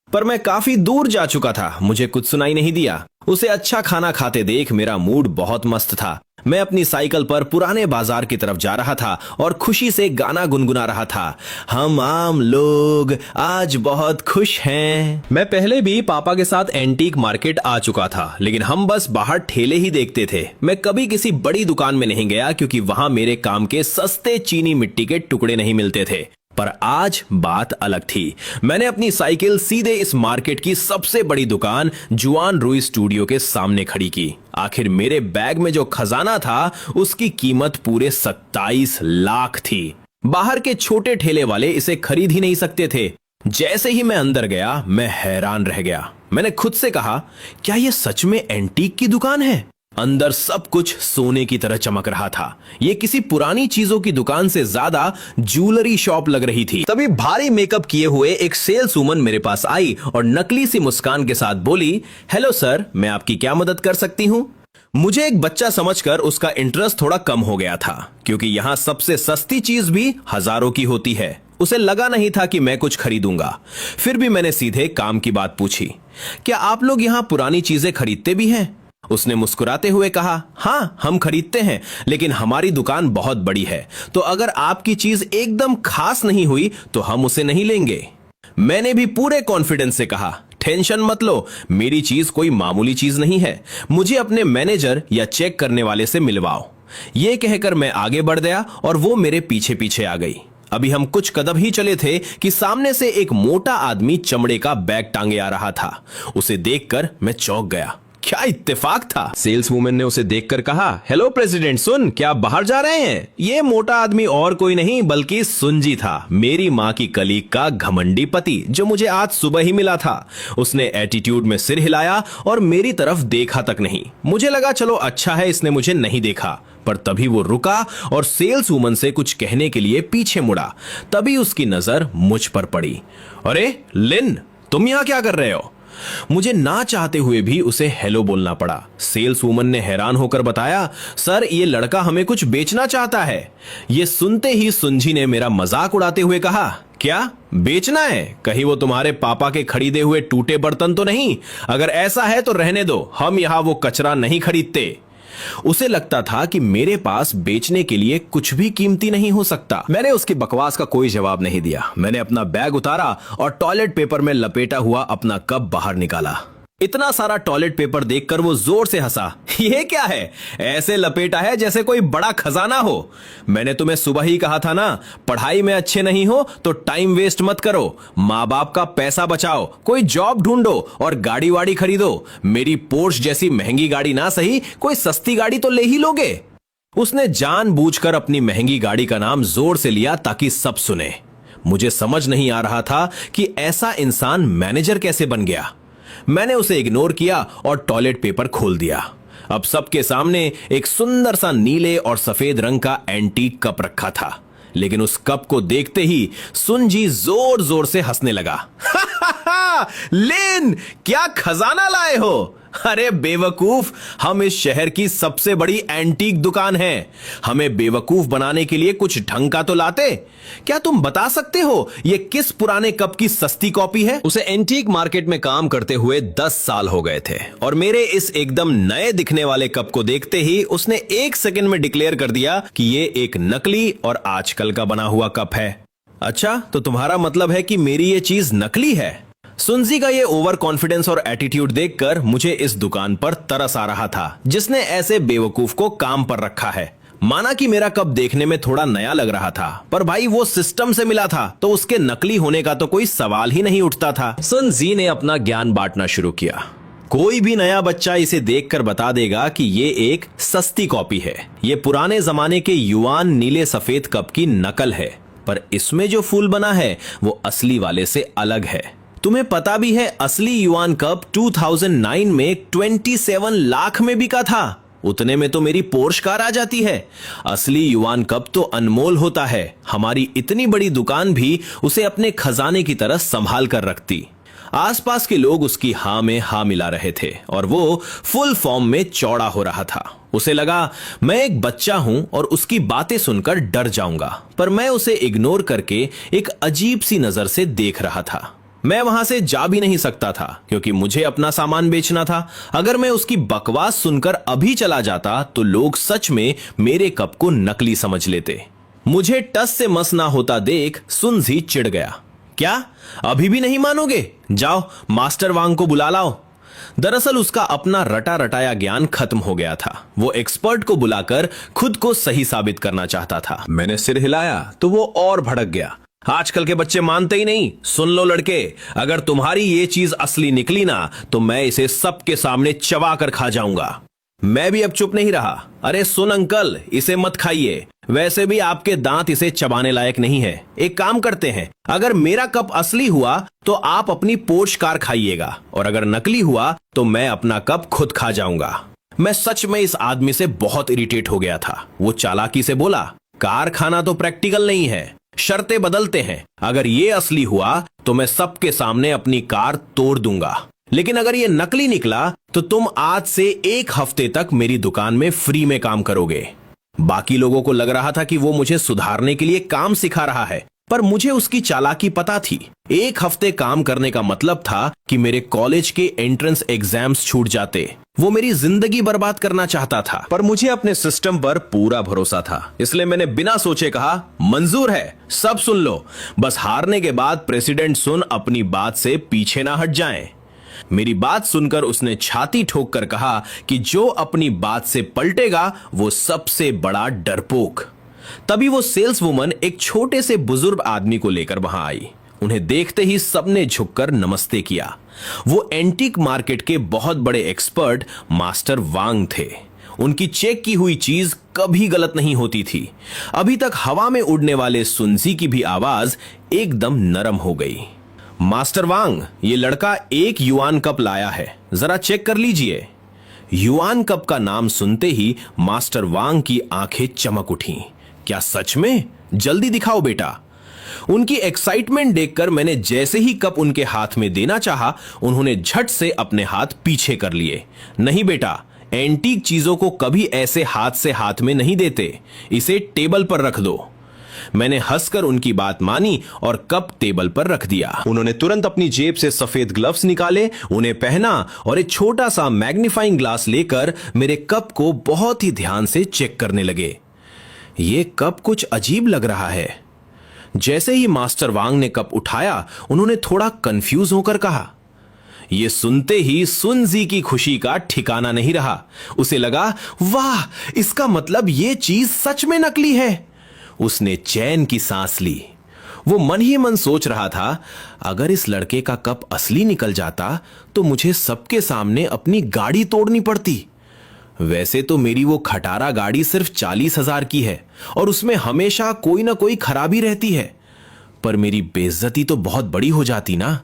पर मैं काफी दूर जा चुका था, मुझे कुछ सुनाई नहीं दिया। उसे अच्छा खाना खाते देख मेरा मूड बहुत मस्त था। मैं अपनी साइकिल पर पुराने बाजार की तरफ जा रहा था और खुशी से गाना गुनगुना रहा था, हम आम लोग आज बहुत खुश हैं। मैं पहले भी पापा के साथ एंटीक मार्केट आ चुका था, लेकिन हम बस बाहर ठेले ही देखते थे। मैं कभी किसी बड़ी दुकान में नहीं गया क्योंकि वहां मेरे काम के सस्ते चीनी मिट्टी के टुकड़े नहीं मिलते थे। पर आज बात अलग थी। मैंने अपनी साइकिल सीधे इस मार्केट की सबसे बड़ी दुकान जुआन रुई स्टूडियो के सामने खड़ी की। आखिर मेरे बैग में जो खजाना था उसकी कीमत पूरे 27 लाख थी। बाहर के छोटे ठेले वाले इसे खरीद ही नहीं सकते थे। जैसे ही मैं अंदर गया मैं हैरान रह गया। मैंने खुद से कहा, क्या यह सच में एंटीक की दुकान है? अंदर सब कुछ सोने की तरह चमक रहा था। ये किसी पुरानी चीजों की दुकान से ज्यादा ज्वेलरी शॉप लग रही थी। तभी भारी मेकअप किए हुए एक सेल्स वूमन मेरे पास आई और नकली सी मुस्कान के साथ बोली, हेलो सर, मैं आपकी क्या मदद कर सकती हूँ? मुझे एक बच्चा समझकर उसका इंटरेस्ट थोड़ा कम हो गया था, क्योंकि यहाँ सबसे सस्ती चीज भी हजारों की होती है। उसे लगा नहीं था कि मैं कुछ खरीदूंगा। फिर भी मैंने सीधे काम की बात पूछी, क्या आप लोग यहाँ पुरानी चीजें खरीदते भी हैं? उसने मुस्कुराते हुए कहा, हाँ हम खरीदते हैं, लेकिन हमारी दुकान बहुत बड़ी है, तो अगर आपकी चीज एकदम खास नहीं हुई तो हम उसे नहीं लेंगे। मैंने भी पूरे कॉन्फिडेंस से कहा, टेंशन मत लो, मेरी चीज कोई मामूली चीज नहीं है, मुझे अपने मैनेजर या चेक करने वाले से मिलवाओ। यह कहकर मैं आगे बढ़ गया और वो मेरे पीछे पीछे आ गई। अभी हम कुछ कदम ही चले थे कि सामने से एक मोटा आदमी चमड़े का बैग टांगे आ रहा था। उसे देखकर मैं चौंक गया। क्या इत्तेफाक था। सेल्स वुमेन ने उसे देखकर कहा, हेलो प्रेसिडेंट सुन, क्या आप बाहर जा रहे हैं? ये मोटा आदमी और कोई नहीं बल्कि सुनजी था, मेरी माँ की कलीग का घमंडी पति, जो मुझे आज सुबह ही मिला था। उसने एटीट्यूड में सिर हिलाया और मेरी तरफ देखा तक नहीं। मुझे लगा चलो अच्छा है इसने मुझे नहीं देखा, पर तभी वो रुका और सेल्स वुमन से कुछ कहने के लिए पीछे मुड़ा। तभी उसकी नजर मुझ पर पड़ी। अरे लिन, तुम यहां क्या कर रहे हो? मुझे ना चाहते हुए भी उसे हेलो बोलना पड़ा। सेल्स वुमन ने हैरान होकर बताया, सर ये लड़का हमें कुछ बेचना चाहता है। ये सुनते ही सुंजी ने मेरा मजाक उड़ाते हुए कहा, क्या बेचना है? कहीं वो तुम्हारे पापा के खरीदे हुए टूटे बर्तन तो नहीं? अगर ऐसा है तो रहने दो, हम यहां वो कचरा नहीं खरीदते। उसे लगता था कि मेरे पास बेचने के लिए कुछ भी कीमती नहीं हो सकता। मैंने उसकी बकवास का कोई जवाब नहीं दिया। मैंने अपना बैग उतारा और टॉयलेट पेपर में लपेटा हुआ अपना कप बाहर निकाला। इतना सारा टॉयलेट पेपर देखकर वो जोर से हंसा। ये क्या है? ऐसे लपेटा है जैसे कोई बड़ा खजाना हो। मैंने तुम्हें सुबह ही कहा था ना, पढ़ाई में अच्छे नहीं हो तो टाइम वेस्ट मत करो, माँ बाप का पैसा बचाओ, कोई जॉब ढूंढो और गाड़ी वाड़ी खरीदो। मेरी पोर्श जैसी महंगी गाड़ी ना सही, कोई सस्ती गाड़ी तो ले ही लोगे। उसने जानबूझकर अपनी महंगी गाड़ी का नाम जोर से लिया ताकि सब सुने। मुझे समझ नहीं आ रहा था कि ऐसा इंसान मैनेजर कैसे बन गया। मैंने उसे इग्नोर किया और टॉयलेट पेपर खोल दिया। अब सबके सामने एक सुंदर सा नीले और सफेद रंग का एंटीक कप रखा था, लेकिन उस कप को देखते ही सुनजी जोर जोर से हंसने लगा। लिन, क्या खजाना लाए हो? अरे बेवकूफ, हम इस शहर की सबसे बड़ी एंटीक दुकान है। हमें बेवकूफ बनाने के लिए कुछ ढंग का तो लाते। क्या तुम बता सकते हो ये किस पुराने कप की सस्ती कॉपी है? उसे एंटीक मार्केट में काम करते हुए 10 साल हो गए थे और मेरे इस एकदम नए दिखने वाले कप को देखते ही उसने 1 सेकंड में डिक्लेयर कर दिया कि ये एक नकली और आजकल का बना हुआ कप है। अच्छा, तो तुम्हारा मतलब है कि मेरी ये चीज नकली है? सुनजी का ये ओवर कॉन्फिडेंस और एटीट्यूड देखकर मुझे इस दुकान पर तरस आ रहा था, जिसने ऐसे बेवकूफ को काम पर रखा है। माना कि मेरा कप देखने में थोड़ा नया लग रहा था, पर भाई वो सिस्टम से मिला था तो उसके नकली होने का तो कोई सवाल ही नहीं उठता था। सुनजी ने अपना ज्ञान बांटना शुरू किया। कोई भी नया बच्चा इसे देखकर बता देगा कि ये एक सस्ती कॉपी है। ये पुराने जमाने के युआन नीले सफेद कप की नकल है, पर इसमें जो फूल बना है वो असली वाले से अलग है। तुम्हें पता भी है असली युआन कप 2009 में 27 लाख में बिका था। उतने में तो मेरी पोर्श कार आ जाती है। असली युआन कप तो अनमोल होता है। हमारी इतनी बड़ी दुकान भी उसे अपने खजाने की तरह संभाल कर रखती। आसपास के लोग उसकी हाँ में हाँ मिला रहे थे और वो फुल फॉर्म में चौड़ा हो रहा था। उसे लगा मैं एक बच्चा हूं और उसकी बातें सुनकर डर जाऊंगा, पर मैं उसे इग्नोर करके एक अजीब सी नजर से देख रहा था। मैं वहां से जा भी नहीं सकता था क्योंकि मुझे अपना सामान बेचना था। अगर मैं उसकी बकवास सुनकर अभी चला जाता तो लोग सच में मेरे कप को नकली समझ लेते। मुझे टस से मस ना होता देख सुनजी चिढ़ गया। क्या अभी भी नहीं मानोगे? जाओ मास्टर वांग को बुला लाओ। दरअसल उसका अपना रटा रटाया ज्ञान खत्म हो गया था। वो एक्सपर्ट को बुलाकर खुद को सही साबित करना चाहता था। मैंने सिर हिलाया तो वो और भड़क गया। आजकल के बच्चे मानते ही नहीं। सुन लो लड़के, अगर तुम्हारी ये चीज असली निकली ना तो मैं इसे सबके सामने चबा कर खा जाऊंगा। मैं भी अब चुप नहीं रहा। अरे सुन अंकल, इसे मत खाइए, वैसे भी आपके दांत इसे चबाने लायक नहीं है। एक काम करते हैं, अगर मेरा कप असली हुआ तो आप अपनी पोर्श कार खाइएगा और अगर नकली हुआ तो मैं अपना कप खुद खा जाऊंगा। मैं सच में इस आदमी से बहुत इरिटेट हो गया था। वो चालाकी से बोला, कार खाना तो प्रैक्टिकल नहीं है, शर्तें बदलते हैं। अगर ये असली हुआ तो मैं सबके सामने अपनी कार तोड़ दूंगा, लेकिन अगर ये नकली निकला तो तुम आज से 1 हफ्ते तक मेरी दुकान में फ्री में काम करोगे। बाकी लोगों को लग रहा था कि वो मुझे सुधारने के लिए काम सिखा रहा है, पर मुझे उसकी चालाकी पता थी। 1 हफ्ते काम करने का मतलब था कि मेरे कॉलेज के एंट्रेंस एग्जाम्स छूट जाते। वो मेरी जिंदगी बर्बाद करना चाहता था, पर मुझे अपने सिस्टम पर पूरा भरोसा था। इसलिए मैंने बिना सोचे कहा, मंजूर है, सब सुन लो, बस हारने के बाद प्रेसिडेंट सुन अपनी बात से पीछे ना हट जाएं। मेरी बात सुनकर उसने छाती ठोक कर कहा कि जो अपनी बात से पलटेगा वो सबसे बड़ा डरपोक। तभी वो सेल्स वुमन एक छोटे से बुजुर्ग आदमी को लेकर वहां आई। उन्हें देखते ही सबने झुककर नमस्ते किया। वो एंटीक मार्केट के बहुत बड़े एक्सपर्ट मास्टर वांग थे। उनकी चेक की हुई चीज कभी गलत नहीं होती थी। अभी तक हवा में उड़ने वाले सुनजी की भी आवाज एकदम नरम हो गई। मास्टर वांग, ये लड़का 1 युआन कप लाया है, जरा चेक कर लीजिए। युआन कप का नाम सुनते ही मास्टर वांग की आंखें चमक उठी। क्या सच में? जल्दी दिखाओ बेटा। उनकी एक्साइटमेंट देखकर मैंने जैसे ही कप उनके हाथ में देना चाहा, उन्होंने झट से अपने हाथ पीछे कर लिए। नहीं बेटा, एंटीक चीजों को कभी ऐसे हाथ से हाथ में नहीं देते, इसे टेबल पर रख दो। मैंने हंसकर उनकी बात मानी और कप टेबल पर रख दिया। उन्होंने तुरंत अपनी जेब से सफेद ग्लव्स निकाले, उन्हें पहना और एक छोटा सा मैग्नीफाइंग ग्लास लेकर मेरे कप को बहुत ही ध्यान से चेक करने लगे। ये कप कुछ अजीब लग रहा है। जैसे ही मास्टर वांग ने कप उठाया, उन्होंने थोड़ा कंफ्यूज होकर कहा। ये सुनते ही सुनजी की खुशी का ठिकाना नहीं रहा। उसे लगा, वाह, इसका मतलब ये चीज सच में नकली है। उसने चैन की सांस ली। वो मन ही मन सोच रहा था, अगर इस लड़के का कप असली निकल जाता तो मुझे सबके सामने अपनी गाड़ी तोड़नी पड़ती। वैसे तो मेरी वो खटारा गाड़ी सिर्फ 40,000 की है और उसमें हमेशा कोई ना कोई खराबी रहती है, पर मेरी बेइज्जती तो बहुत बड़ी हो जाती ना।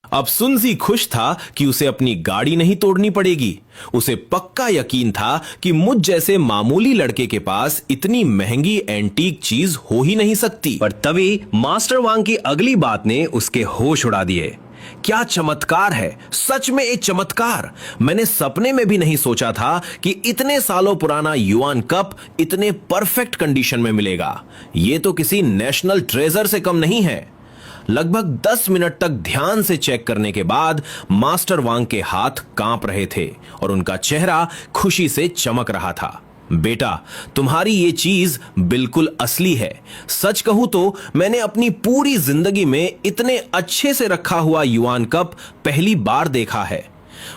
अब सुनजी खुश था कि उसे अपनी गाड़ी नहीं तोड़नी पड़ेगी। उसे पक्का यकीन था कि मुझ जैसे मामूली लड़के के पास इतनी महंगी एंटीक चीज हो ही नहीं सकती। पर तभी मास्टर वांग की अगली बात ने उसके होश उड़ा दिए। क्या चमत्कार है, सच में एक चमत्कार। मैंने सपने में भी नहीं सोचा था कि इतने सालों पुराना युआन कप इतने परफेक्ट कंडीशन में मिलेगा। यह तो किसी नेशनल ट्रेजर से कम नहीं है। लगभग 10 मिनट तक ध्यान से चेक करने के बाद मास्टर वांग के हाथ कांप रहे थे और उनका चेहरा खुशी से चमक रहा था। बेटा, तुम्हारी ये चीज बिल्कुल असली है। सच कहूं तो मैंने अपनी पूरी जिंदगी में इतने अच्छे से रखा हुआ युआन कप पहली बार देखा है।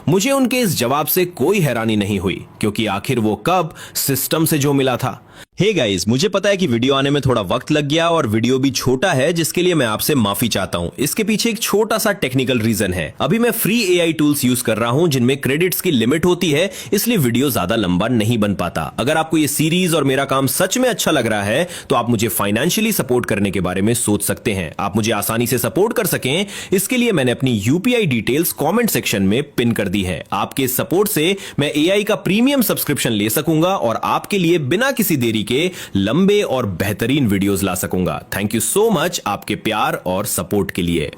मुझे उनके इस जवाब से कोई हैरानी नहीं हुई, क्योंकि आखिर वो कप सिस्टम से जो मिला था। हे गाइस, मुझे पता है कि वीडियो आने में थोड़ा वक्त लग गया और वीडियो भी छोटा है, जिसके लिए मैं आपसे माफी चाहता हूं। इसके पीछे एक छोटा सा टेक्निकल रीजन है। अभी मैं फ्री एआई टूल्स यूज कर रहा हूं जिनमें क्रेडिट्स की लिमिट होती है, इसलिए वीडियो ज्यादा लंबा नहीं बन पाता। अगर आपको ये सीरीज और मेरा काम सच में अच्छा लग रहा है तो आप मुझे फाइनेंशियली सपोर्ट करने के बारे में सोच सकते हैं। आप मुझे आसानी से सपोर्ट कर सकें, इसके लिए मैंने अपनी यूपीआई डिटेल्स कॉमेंट सेक्शन में पिन कर दी है। आपके सपोर्ट से मैं एआई का प्रीमियम सब्सक्रिप्शन ले सकूंगा और आपके लिए बिना किसी देरी के लंबे और बेहतरीन वीडियोस ला सकूंगा। थैंक यू सो मच आपके प्यार और सपोर्ट के लिए।